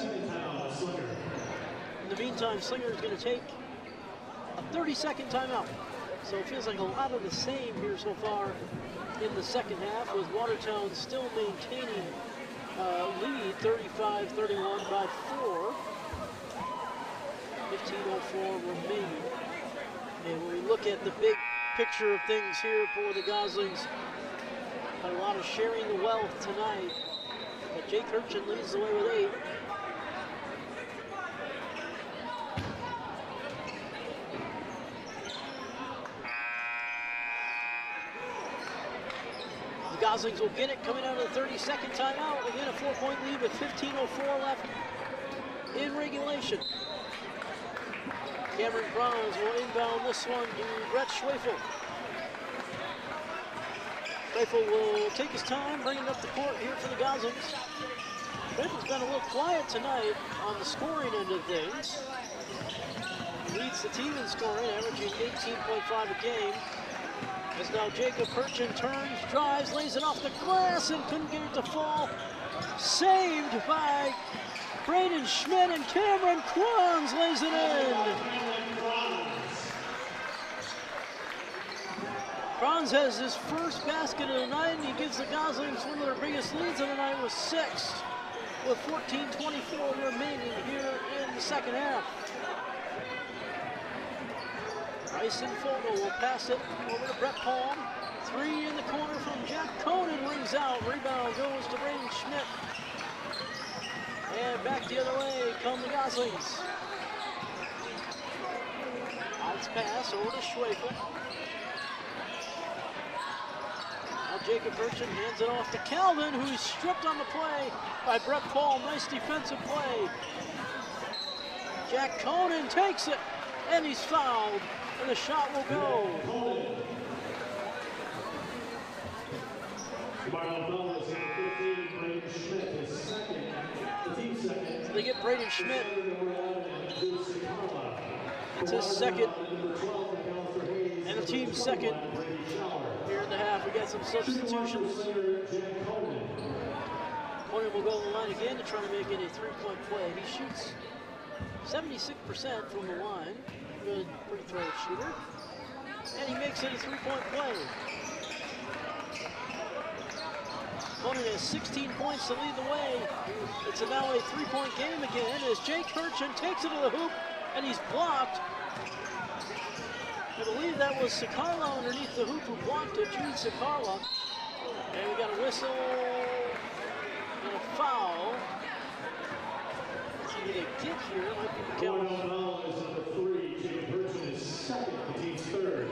In the meantime, Slinger is going to take a 30-second timeout. So it feels like a lot of the same here so far in the second half, with Watertown still maintaining lead 35-31 by 4. 15:04 remaining. And when we look at the big picture of things here for the Goslings, got a lot of sharing the wealth tonight. But Jake Hurchin leads the way with 8. The Goslings will get it coming out of the 30-second timeout. Again, a 4-point lead with 15:04 left in regulation. Cameron Franz will inbound this one to Brett Schwefel. Schwefel will take his time, bring it up the court here for the Goslings. Schwefel's been a little quiet tonight on the scoring end of things. He leads the team in scoring, averaging 18.5 a game. As now Jacob Hurchin turns, drives, lays it off the glass, and couldn't get it to fall. Saved by Braden Schmidt, and Cameron Franz lays it in. Franz has his first basket of the night, and he gives the Goslings one of their biggest leads of the night with 6, with 14:24 remaining here in the second half. Bryson Fogle will pass it over to Brett Palm. 3 in the corner from Jack Conan, rings out. Rebound goes to Braden Schmidt. And back the other way come the Goslings. Bounce pass over to Schwefel. Now Jacob Hurchin hands it off to Calvin, who's stripped on the play by Brett Paul. Nice defensive play. Jack Conan takes it, and he's fouled, and the shot will go. So they get Braden Schmidt. It's his second, and the team's second here in the half. We got some substitutions. Conan will go on the line again to try to make it a 3-point play. He shoots 76% from the line. Good free throw shooter. And he makes it a 3-point play. Conan has 16 points to lead the way. It's now a 3-point game again as Jake Hurchin takes it to the hoop, and he's blocked. I believe that was Sakarla underneath the hoop who blocked it, Jude Sakarla. And we got a whistle and a foul. Let's see who they get here. Might be the count. Foul is number 3. Jacob Hurchin is second, the team's third.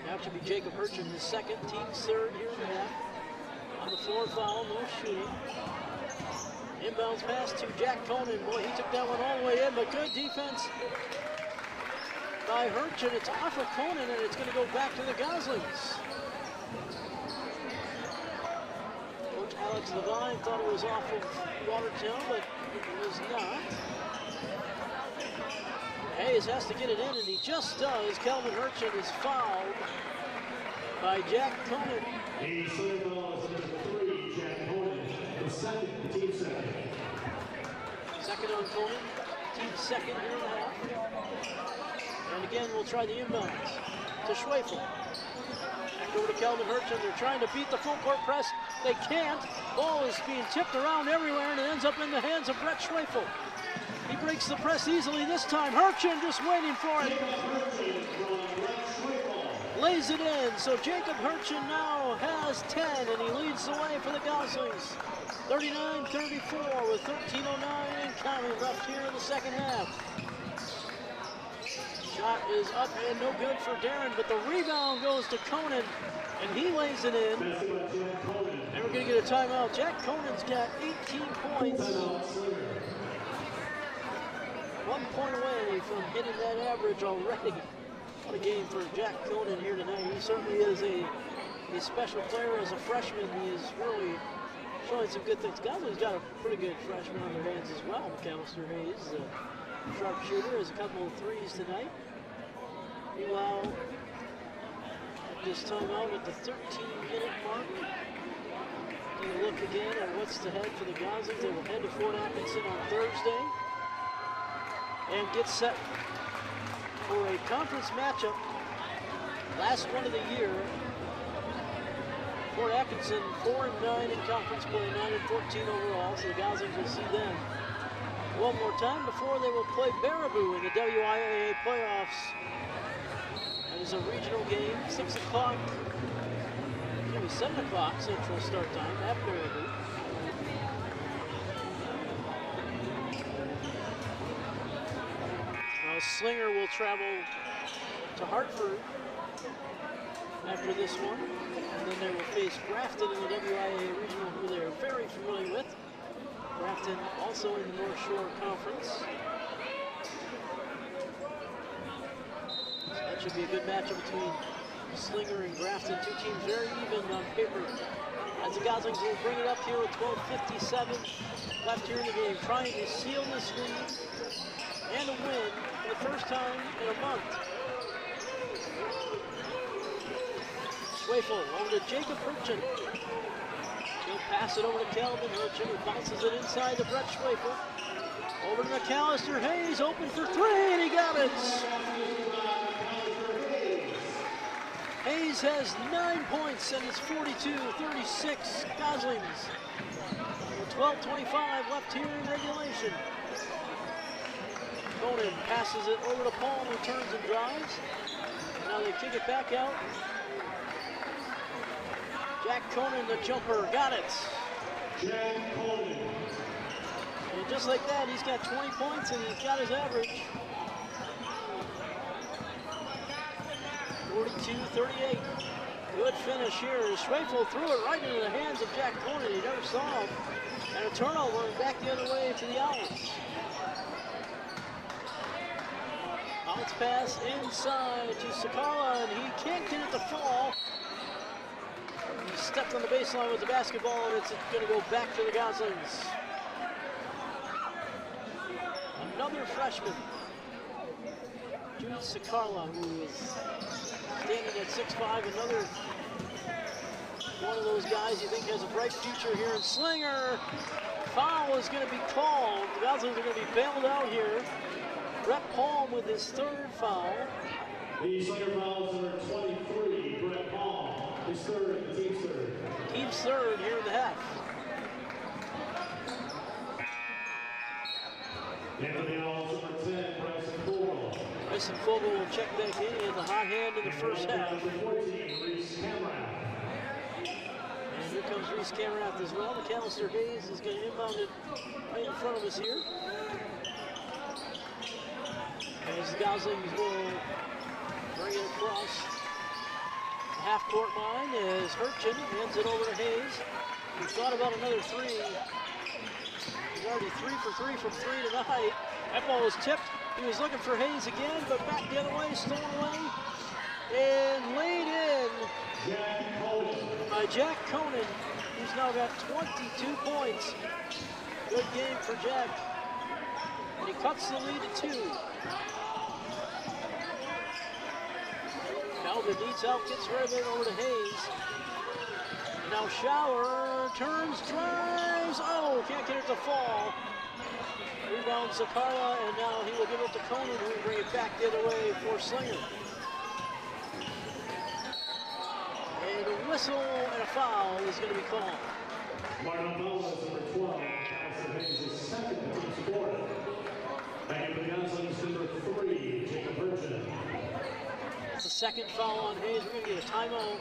That should be Jacob Hurchin, his second, team's third here in the half. On the floor foul, no shooting. Inbounds pass to Jack Conan. Boy, he took that one all the way in, but good defense by Hurchin. It's off of Conan, and it's going to go back to the Goslings. Coach Alex Levine thought it was off of Watertown, but it was not. Hayes has to get it in, and he just does. Calvin Hurchin is fouled by Jack Conan. second, the team second. Second on Conan. Team second here in the half. And again, we'll try the inbounds to Schwefel. Back over to Calvin Hurchin. They're trying to beat the full court press. They can't. Ball is being tipped around everywhere, and it ends up in the hands of Brett Schwefel. He breaks the press easily this time. Hurchin just waiting for it. Lays it in, so Jacob Hurchin now has 10, and he leads the way for the Goslings. 39-34 with 13:09 and counting left here in the second half. Shot is up and no good for Darren, but the rebound goes to Conan, and he lays it in. And we're going to get a timeout. Jack Conan's got 18 points. 1 point away from hitting that average already. What a game for Jack Conan here tonight. He certainly is a special player as a freshman. He is really showing some good things. Gosling's got a pretty good freshman on their hands as well. McAllister Hayes, a sharp shooter, has a couple of threes tonight. Meanwhile, at this timeout at the 13-minute mark, take a look again at what's ahead for the Goslings. They will head to Fort Atkinson on Thursday and get set for a conference matchup. Last one of the year. Fort Atkinson 4-9 in conference play, 9-14 overall, so the Goslings will see them one more time before they will play Baraboo in the WIAA playoffs. It is a regional game, 6 o'clock, excuse me, 7 o'clock Central start time at Baraboo. Now Slinger will travel to Hartford after this one. And then they will face Grafton in the WIAA Regional, who they're very familiar with. Grafton also in the North Shore Conference. So that should be a good matchup between Slinger and Grafton. Two teams very even on paper. As the Goslings will bring it up here with 12:57 left here in the game, trying to seal this lead and a win for the first time in a month. Schwefel over to Jacob Hurchin. He'll pass it over to Calvin Hurchin, who bounces it inside to Brett Schwefel. Over to McAllister Hayes, open for three, and he got it. Hayes has 9 points, and it's 42-36 Goslings. 12:25 left here in regulation. Conan passes it over to Palm, who turns and drives. Now they kick it back out. Jack Conan, the jumper, got it. Jack Conan. And just like that, he's got 20 points and he's got his average. 42-38. Good finish here. Schwefel threw it right into the hands of Jack Conan. He never saw him. And a turnover and back the other way to the Owls. Bounce pass inside to Sakala, and he can't get it to fall. He stepped on the baseline with the basketball, and it's going to go back to the Goslings. Another freshman, Jude Sakala, who is standing at 6'5", another one of those guys you think has a bright future here in Slinger. Foul is going to be called. The Goslings are going to be bailed out here. Brett Palm with his third foul. The Slinger foul is number 23, Brett Palm. His third, the team's third. Team's third here in the half. And for the Owls, number 10, Bryson Fogel. Bryson Fogel will check back in. He had the hot hand in the first half. Number 14, Reese Camerath. And here comes Reese Camerath as well. McAllister Hayes is going to inbound it right in front of us here. As the Goslings will bring it across the half-court line as Hurchin hands it over to Hayes. He thought about another three. He's already 3 for 3 from three tonight. That ball was tipped. He was looking for Hayes again, but back the other way, stolen away, and laid in by Jack Conan, who's now got 22 points. Good game for Jack. And he cuts the lead to 2. Calvin needs help, gets rid of it over to Hayes. Now Shower turns, drives. Oh, can't get it to fall. Rebound Sakarla, and now he will give it to Conan, who will bring it back the other way for Slinger. And a whistle and a foul is going to be called. Martin Mellis, number 12, Allison Hayes' second team scorer. Back in the Goslings, number 3, Jacob Burchin. It's the second foul on Hayes. We're going to get a timeout.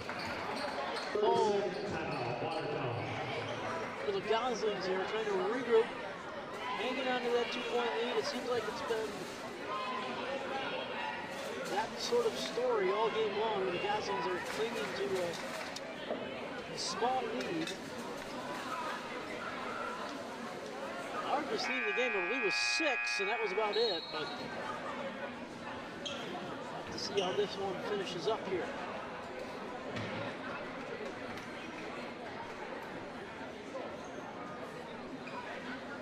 Timeout, Watertown. For the Goslings here, trying to regroup. Hanging on to that 2-point lead. It seems like it's been that sort of story all game long. The Goslings are clinging to a small lead. Largest lead in the game, I believe, was 6, and that was about it. But we'll have to see how this one finishes up here.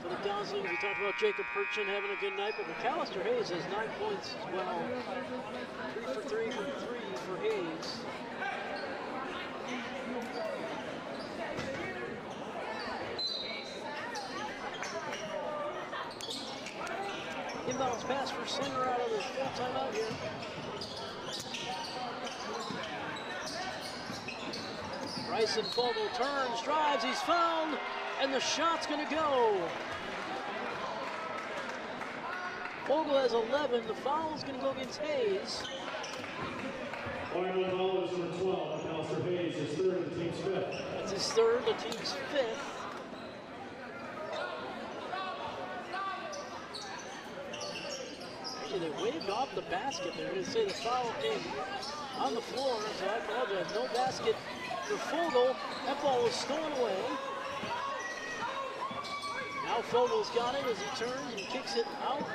For the Goslings, we talked about Jacob Hurchin having a good night, but McAllister Hayes has 9 points as well. 3 for 3 from 3 for Hayes. Inbounds pass for Slinger out of the full timeout here. Bryson Fogel turns, drives, he's fouled, and the shot's gonna go. Fogel has 11, the foul's gonna go against Hayes. Martin Mellis, number 12, Allison Hayes, his third, the team's 5th. That's his third, the team's 5th. They waved off the basket. They're going to say the foul came on the floor, so I apologize. No basket for Fogel. That ball was stolen away. Now Fogel's got it as he turns and kicks it out.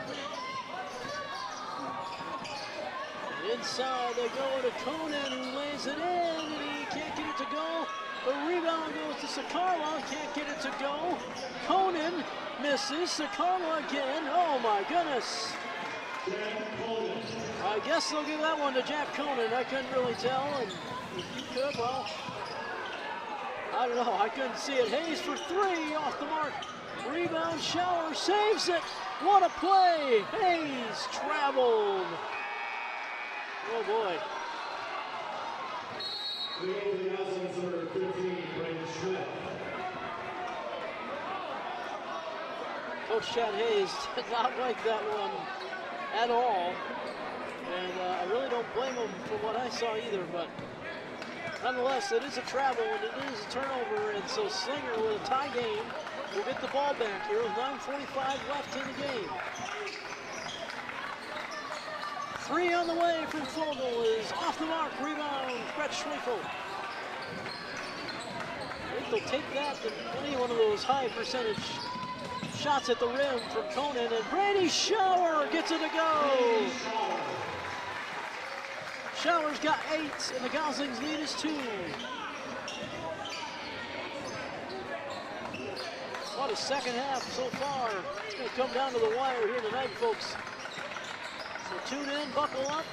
And inside they go to Conan, who lays it in, and he can't get it to go. The rebound goes to Sakarla, can't get it to go. Conan misses. Sakarla again. Oh my goodness. I guess they'll give that one to Jack Conan. I couldn't really tell, and if you could, well, I don't know. I couldn't see it. Hayes for 3 off the mark. Rebound, Shower saves it. What a play. Hayes traveled. Oh boy. Number 15, Brandon Schmidt. Coach Chad Hayes did not like that one at all, and I really don't blame him for what I saw either, but nonetheless, it is a travel and it is a turnover, and so Slinger with a tie game will get the ball back here with 9:45 left in the game. 3 on the way from Fogel is off the mark, rebound, Brett Schwefel. I think they'll take that than any one of those high percentage shots at the rim from Conan, and Brady Shower gets it to go. Shower's got 8, and the Goslings lead is 2. What a second half so far. It's going to come down to the wire here tonight, folks. So tune in, buckle up.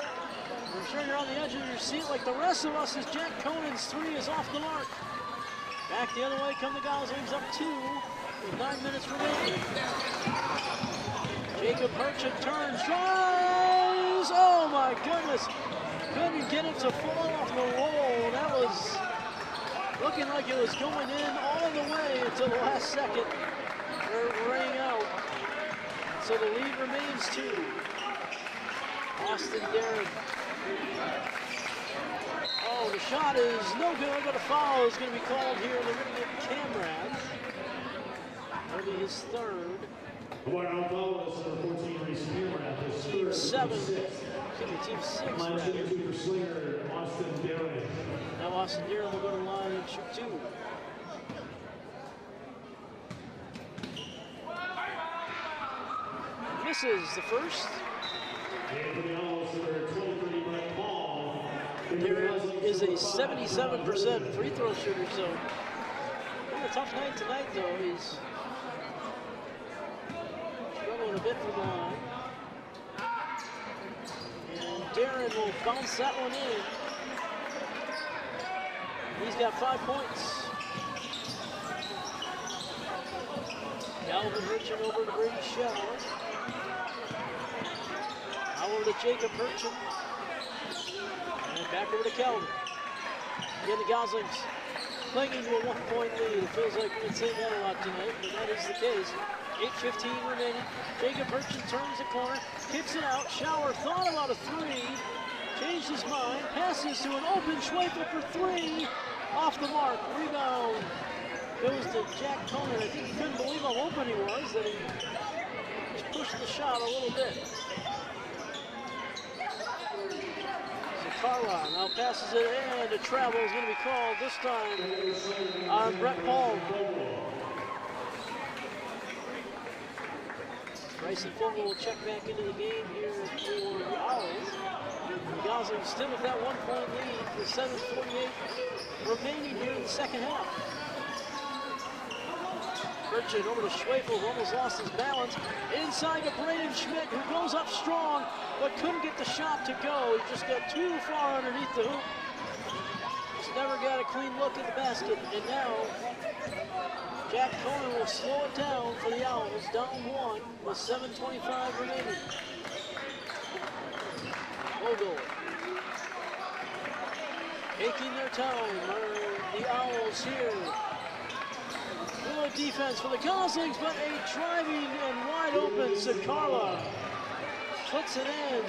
I'm sure you're on the edge of your seat like the rest of us as Jack Conan's 3 is off the mark. Back the other way come the Goslings up 2. With 9 minutes remaining. Jacob Hurchin turns, drives! Oh my goodness! Couldn't get it to fall off the roll. That was looking like it was going in all the way until the last second. They're running out. So the lead remains 2. Austin Darren. Oh, the shot is no good, but a foul is going to be called here. They're going to get Camrad. That'll be his 3rd. Martin Mellis, number 14, Reese Camrad, his 3rd. Team 7. Team 6. Line shooting 2 for Slinger, Austin Darren. Now Austin Darren will go to line and shoot 2. Misses the first. Darren is a 77% free throw shooter, so a tough night tonight though. He's struggling a bit from the line. And Darren will bounce that one in. He's got 5 points. Calvin Hurchin over to Brady Shower. Now over to Jacob Hurchin. And back over to Calvin. Again, the Goslings clinging to a 1-point lead. It feels like we've been saying that a lot tonight, but that is the case. 8:15 remaining. Jacob Hurchin turns the corner, kicks it out. Shower thought about a three, changed his mind, passes to an open Schwefel for three. Off the mark, rebound goes to Jack Conan. I think he couldn't believe how open he was, that he just pushed the shot a little bit. Carla now passes it and a travel is going to be called this time on Brett Paul. Bryson Fogel will check back into the game here for the Owls. The Goslings still with that 1-point lead with 7:48 remaining here in the second half. Hurchin over to Schwefel, who almost lost his balance. Inside to Braden Schmidt, who goes up strong, but couldn't get the shot to go. He just got too far underneath the hoop. Just never got a clean look at the basket. And now, Jack Conan will slow it down for the Owls, down one with 7:25 remaining. Vogel. Taking their time are the Owls here. Good defense for the Goslings, but a driving and wide open Sakarla puts it in.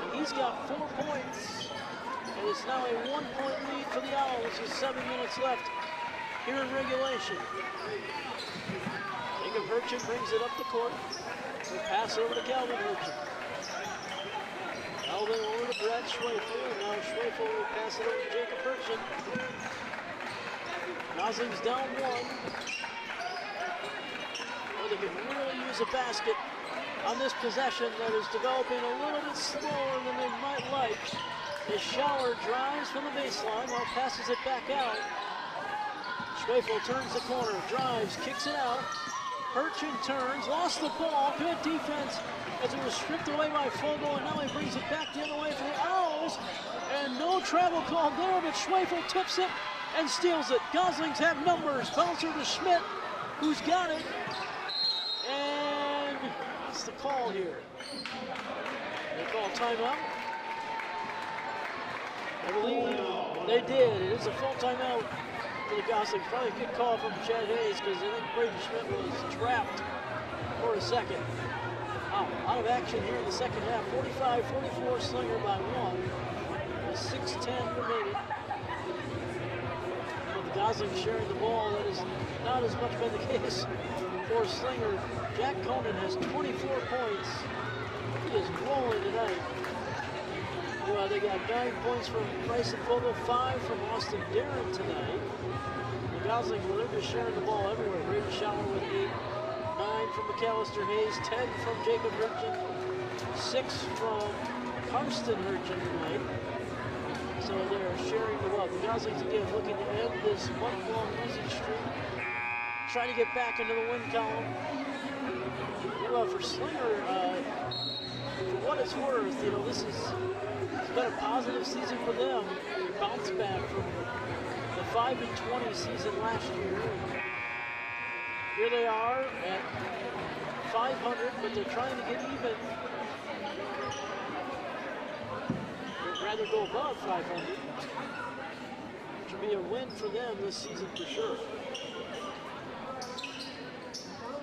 And he's got 4 points. And it's now a 1-point lead for the Owls with 7 minutes left here in regulation. Jacob Hurchin brings it up the court. We'll pass over to Calvin Hurchin. Calvin over to Brett Schwefel, and now Schwefel will pass it over to Jacob Hurchin. Goslings down one. Well, they can really use a basket on this possession that is developing a little bit slower than they might like. The Shower drives from the baseline, now passes it back out. Schwefel turns the corner, drives, kicks it out. Hurchin turns, lost the ball, good defense as it was stripped away by Fogel, and now he brings it back the other way for the Owls. And no travel called there, but Schwefel tips it and steals it. Goslings have numbers. Bouncer to Schmidt, who's got it. And it's the call here. They call timeout. I believe they did. It is a full timeout for the Goslings. Probably a good call from Chad Hayes because I think Brady Schmidt was trapped for a second. Out of action here in the second half. 45-44, Slinger by one. With 6:10 remaining. The Goslings sharing the ball. That has not as much been the case for Slinger. Jack Conan has 24 points. He is rolling tonight. Well, they got 9 points from Bryson Fogel, 5 from Austin Darren tonight. The Goslings, well, they're just sharing the ball everywhere. Brady Shower with 8, 9 from McAllister Hayes, 10 from Jacob Hurchin, 6 from Karsten Hurchin tonight. So they're sharing the ball. The Goslings again looking to end this month-long losing streak. Trying to get back into the win column. Well, for Slinger, for what it's worth, you know, this has been a positive season for them. They bounced back from the 5-20 season last year. Here they are at 500, but they're trying to get even. They'd rather go above 500, which would be a win for them this season for sure.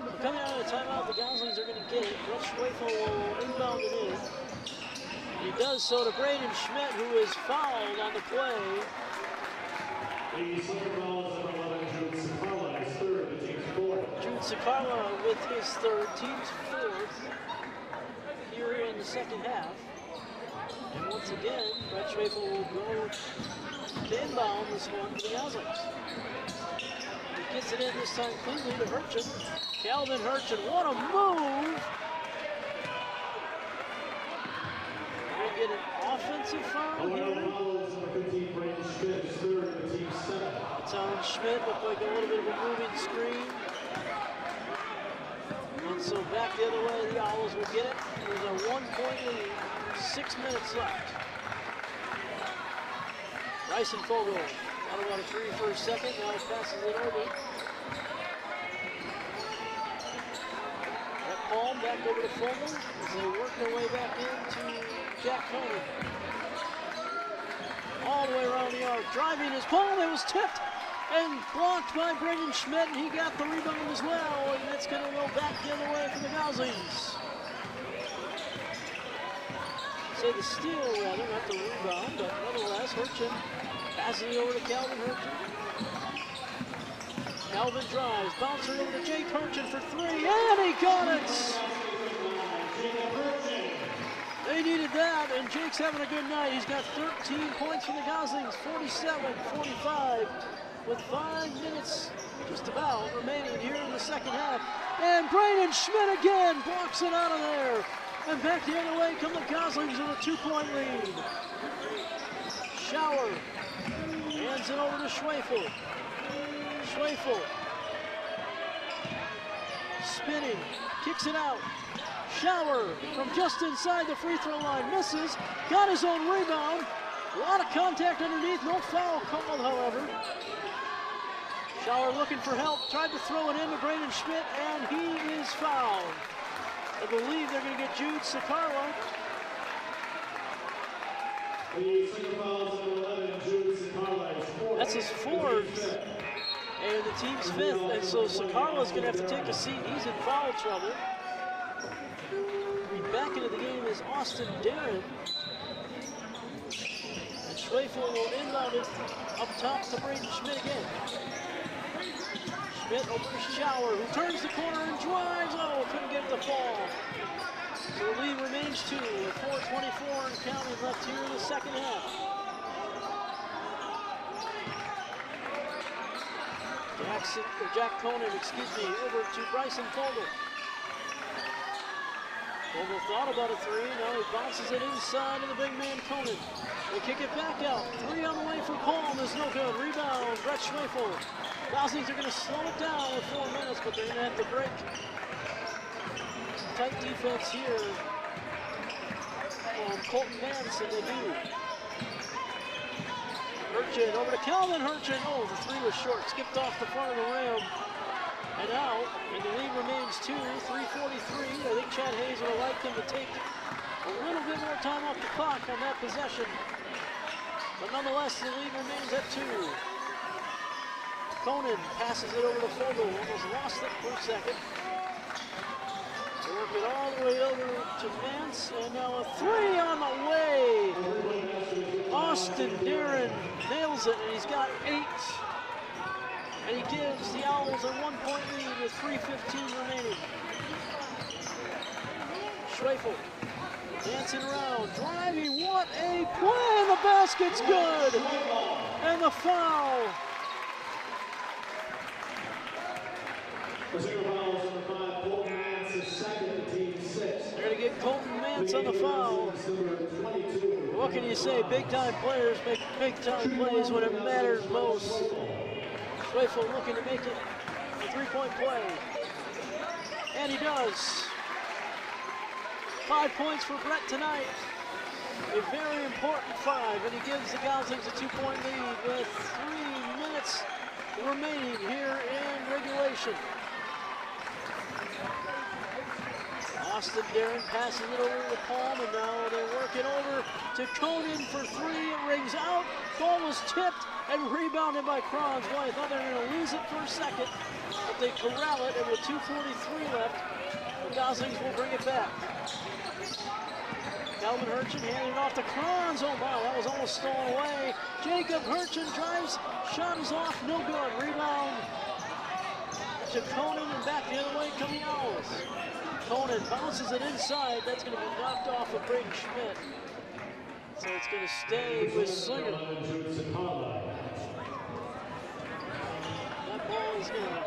So coming out of the timeout, the Goslings are going to get it. Brett Schwefel will inbound it in. He does so to Braden Schmidt, who is fouled on the play. Jude Sakarla with his third, team's fourth, here in the second half. And once again, Brett Schwefel will go to inbound this one for the Goslings. He gets it in this time cleanly to Hurchin. Calvin Hurchin, what a move! We're going to get an offensive foul here. It's on Schmidt, looked like a little bit of a moving screen. And so back the other way, the Owls will get it. There's a 1-point lead, 6 minutes left. Bryson Fogel, out of a three for a second, now he passes it over. back over to Fogle as they work their way back into Jack Conan. All the way around the arc, driving his palm, it was tipped and blocked by Braden Schmidt, and he got the rebound as well, and it's going to go back the other way for the Goslings. Say the steal, rather, not the rebound, but nonetheless, Hurchin passes it over to Calvin Hurchin. Calvin drives, bouncer over to Jake Hurchin for three, and he got it! They needed that, and Jake's having a good night. He's got 13 points for the Goslings, 47-45, with 5 minutes just about remaining here in the second half. And Braden Schmidt again blocks it out of there. And back the other way come the Goslings with a 2-point lead. Schauer hands it over to Schwefel. Schwefel spinning, kicks it out. Schauer from just inside the free throw line misses, got his own rebound. A lot of contact underneath, no foul called, however. Schauer looking for help, tried to throw it in to Braden Schmidt, and he is fouled. I believe they're going to get Jude Sicarlo. That's his fourth, and the team's fifth, and so Sicarlo's going to have to take a seat. He's in foul trouble. Back into the game is Austin Darren. And Schwefel will inbound it up top to Braden Schmidt again. Schmidt over to Schauer, who turns the corner and drives. Oh, couldn't get the ball. So the lead remains 2 with 4:24 and counting left here in the second half. Jack Conan, over to Bryson Fogle. Fogle thought about a three, now he bounces it inside to the big man Conan. They kick it back out. 3 on the way for Palm is no good. Rebound, Brett Schwefel. Goslings are going to slow it down with 4 minutes, but they're going to have to break. Tight defense here from Colton Nance, and they do. Hurchin over to Calvin Hurchin. Oh, the three was short, skipped off the front of the rim. And out, and the lead remains 2, 3:43. I think Chad Hayes would have liked him to take a little bit more time off the clock on that possession. But nonetheless, the lead remains at 2. Conan passes it over to Fogle, almost lost it for a second. They work it all the way over to Nance, and now a 3 on the way. Austin Darren nails it, and he's got 8. And he gives the Owls a 1-point lead with 3:15 remaining. Schwefel dancing around, driving, what a play, and the basket's good! And the foul. They're going to get Colton Nance on the foul. What can you say? Big-time players make big-time plays when it matters most. Schwefel looking to make it a 3-point play. And he does. 5 points for Brett tonight. A very important 5, and he gives the Goslings a 2-point lead with 3 minutes remaining here in regulation. Austin Darren passes it over to Palm, and now they work it over to Conan for 3. It rings out. Ball was tipped and rebounded by Kronz. Boy, I thought they were going to lose it for a second, but they corral it, and with 2:43 left, the Goslings will bring it back. Calvin Hurchin handed it off to Kronz. Oh my, that was almost stolen away. Jacob Hurchin drives, shot is off, no good. Rebound to Conan, and back the other way come the Owls. Conan bounces it inside. That's going to be knocked off of Braden Schmidt. So it's going to stay with Slinger. That ball is going to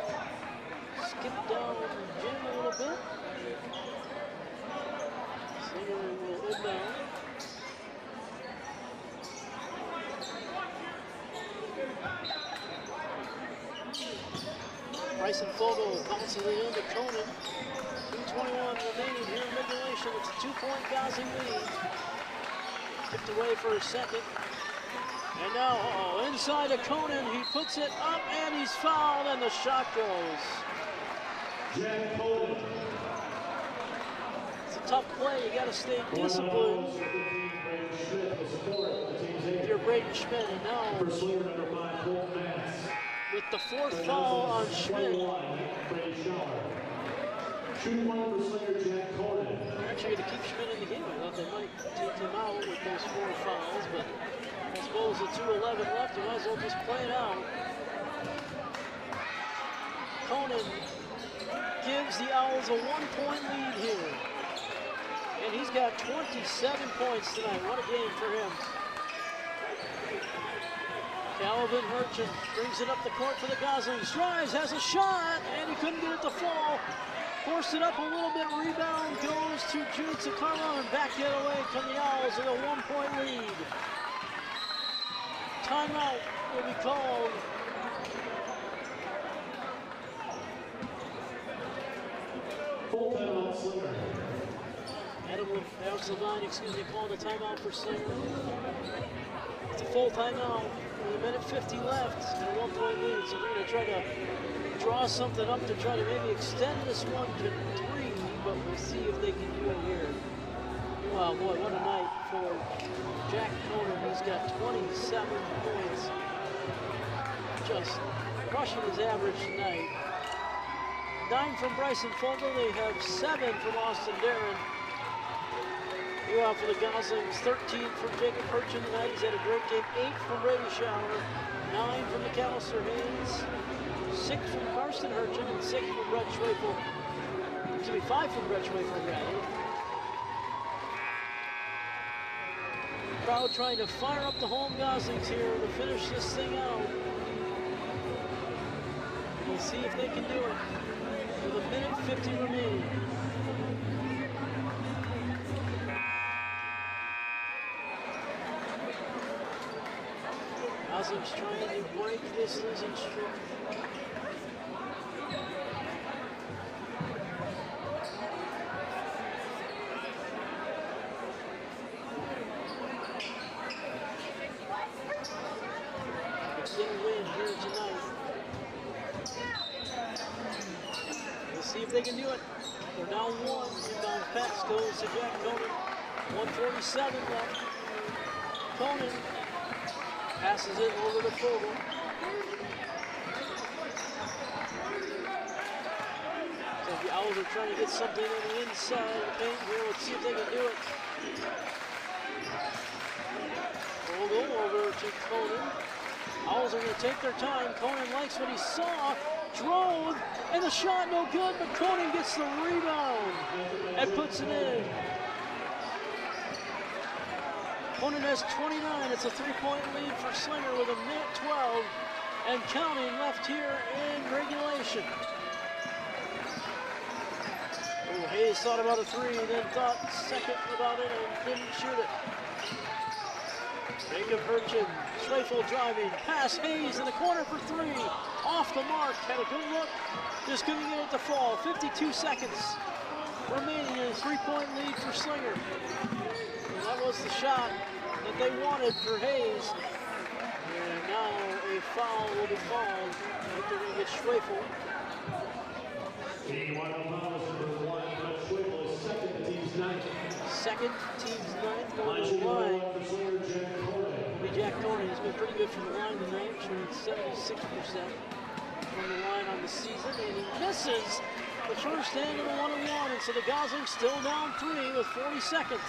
skip down Jim a little bit. Slinger will inbound. Bryson Fogle bounces it into Conan. 2:21 remaining here in regulation. It's a 2-point Gosling lead. Tipped away for a second. And now inside to Conan. He puts it up and he's fouled, and the shot goes. Jack Conan. tough play. You got to stay disciplined. If you're Braden Schmidt, and now with the 4th foul on Schmidt. Shooting one for Slinger, Jack Conan. They're actually going to keep Schmidt in the game. I thought they might take him out with those 4 fouls, but I suppose with 2:11 left, you might as well just play it out. Conan gives the Owls a 1-point lead here. And he's got 27 points tonight. What a game for him. Calvin Hurchin brings it up the court for the Goslings. Drives, has a shot, and he couldn't get it to fall. Forced it up a little bit, rebound goes to Jude Sakala, and back the other way come the Owls with a 1-point lead. Timeout will be called. Full timeout, Slinger. Adam Levine, called a timeout for Slinger. It's a full timeout with 1:50 left and a 1-point lead, so they're going to try to draw something up to try to maybe extend this one to 3, but we'll see if they can do it here. Wow, boy, what a night for Jack Conan. He's got 27 points. Just crushing his average tonight. 9 from Bryson Fogel. They have 7 from Austin Darren. For the Goslings, 13 from Jacob Hurchin tonight. He's had a great game. 8 from Brady Shower. 9 from McAllister Hayes. 6 from Karsten Hurchin and 6 from Brett Schwefel. Excuse me, 5 from Brett Schwefel, rather. Crowd trying to fire up the home Goslings here to finish this thing out. We'll see if they can do it with 1:50 remaining. Goslings trying to break this losing streak. Big win here tonight. We'll see if they can do it. They're down 1. Inbound pass goes to Jack Conan. 1:47 left. Conan passes it over to Fogel. So the Owls are trying to get something on the inside of the paint here. Let's see if they can do it. Fogel over to Conan. Owls are going to take their time. Conan likes what he saw. Drove, and the shot no good, but Conan gets the rebound and puts it in. Conan has 29. It's a 3-point lead for Slinger with 1:12 and counting left here in regulation. Oh, Hayes thought about a 3, then thought second about it and didn't shoot it. Jacob Hurchin, Schwefel driving, pass Hayes in the corner for 3. Off the mark, had a good look, just couldn't get it to fall. 52 seconds remaining in a 3-point lead for Slinger. And that was the shot that they wanted for Hayes. And now a foul will be called. I think they're going to get Schwefel. Second, team's ninth, going to the line. Jack Conan has been pretty good from the line tonight, shooting 76% from the line on the season, and he misses the first end of the 1-on-1, and so the Goslings still down 3 with 40 seconds.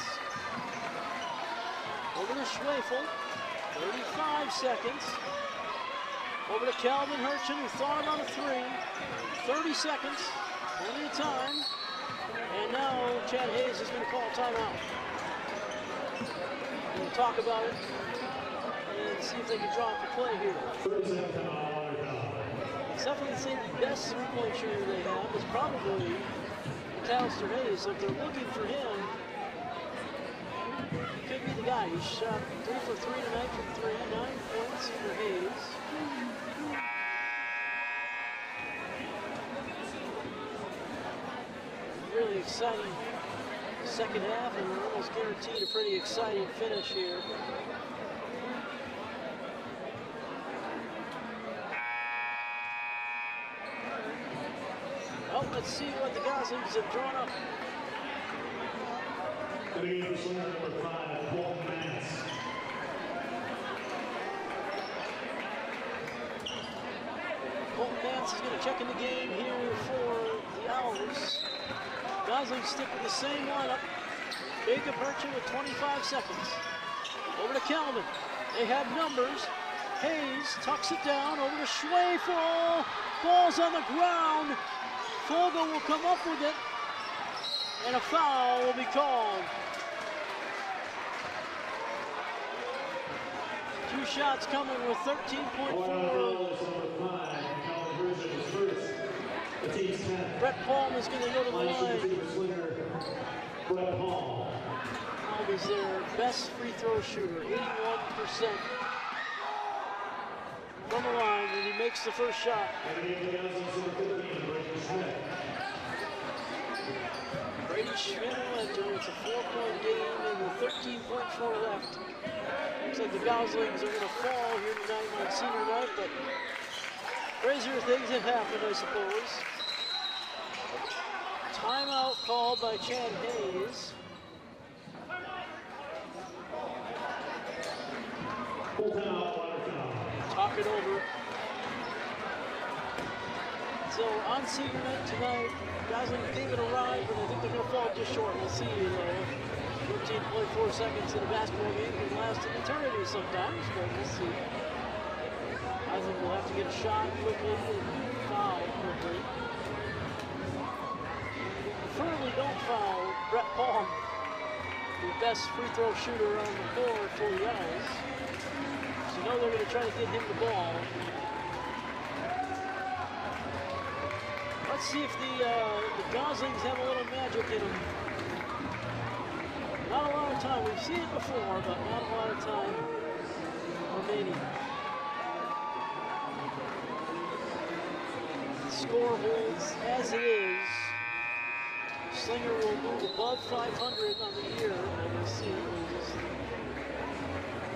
Over to Schwefel, 35 seconds. Over to Calvin Hurchin, who thought about a 3. 30 seconds, plenty of time. And now Chad Hayes is going to call a timeout. We'll talk about it and see if they can draw up the play here. It's definitely say the best 3-point shooter they have is probably McAllister Hayes. So if they're looking for him, he could be the guy. He shot 3 for 3 tonight from 3, 9 points for Hayes. Really exciting second half, and we're almost guaranteed a pretty exciting finish here. Well, let's see what the Goslings have drawn up. Coming in for Slinger, number 5, Colton Mance. Colton Mance is going to check in the game here for the Owls. Goslings stick with the same lineup. Jacob Hurchin with 25 seconds. Over to Calvin. They have numbers. Hayes tucks it down over to Schwefel. Ball's on the ground. Fogel will come up with it. And a foul will be called. 2 shots coming with 13.4. Brett Palm is going to go to the line. Brett Palm. Palm is their best free throw shooter, 81% from the line, and he makes the first shot. Brady Schmidt will enter. It's a 4-point game and with 13.4 left. Looks like the Goslings are going to fall here tonight on senior night, but crazier things have happened, I suppose. Timeout called by Chad Hayes. Talk it over. So on senior night tonight, Goslings gave it a ride, but I think they're going to fall just short. We'll see. 13.4 seconds in a basketball game can last an eternity sometimes, but we'll see. I think we'll have to get a shot quickly and foul quickly. Preferably don't foul Brett Palm, the best free throw shooter on the floor for the Owls. So you know they're going to try to get him the ball. Let's see if the Goslings have a little magic in them. Not a lot of time. We've seen it before, but not a lot of time remaining. The score holds as it is. Slinger will move above 500 on the year, and we'll see. We'll just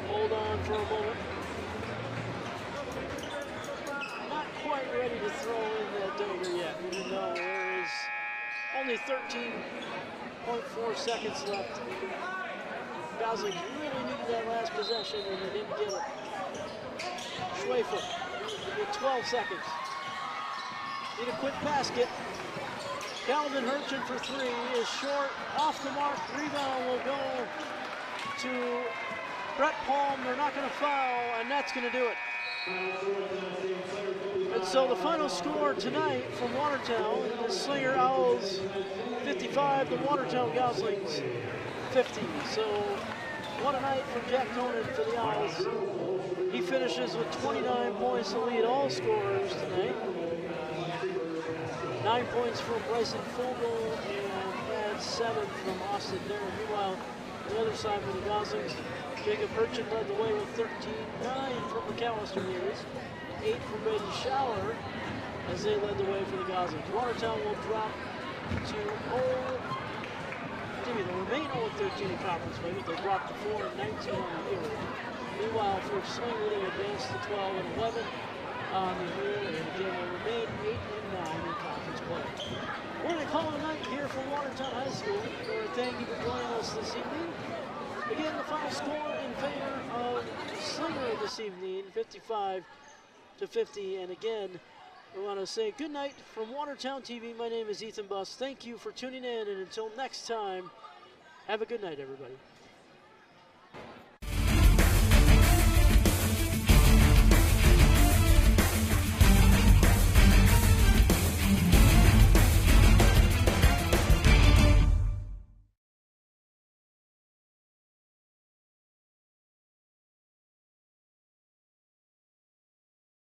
hold on for a moment. Not quite ready to throw in that dagger yet, even though there is only 13.4 seconds left. Goslings really needed that last possession, and they didn't get it. Schwefel with 12 seconds. Need a quick basket. Calvin Hurchin for 3 is short, off the mark. Rebound will go to Brett Palm. They're not going to foul, and that's going to do it. And so the final score tonight from Watertown is Slinger Owls 55, the Watertown Goslings 50. So what a night from Jack Conan for the Owls. He finishes with 29 points to lead all scorers tonight. 9 points from Bryson Fogel and adds 7 from Austin Darren. Meanwhile, on the other side for the Goslings, Jacob Hurchin led the way with 13, 9 from McAllister News, 8 from Brady Schauer as they led the way for the Goslings. Watertown will drop to they'll remain 0-13 in conference play, but they dropped to 4 and 19 on the year. Meanwhile, for Slinger, they advanced to 12 and 11 on the year, and again, will remain 8 and 9 in conference play. We're going to call it a night here from Watertown High School. Thank you for joining us this evening. Again, the final score in favor of Slinger this evening, 55-50. And again, we want to say good night from Watertown TV. My name is Ethan Buss. Thank you for tuning in, and until next time, have a good night, everybody.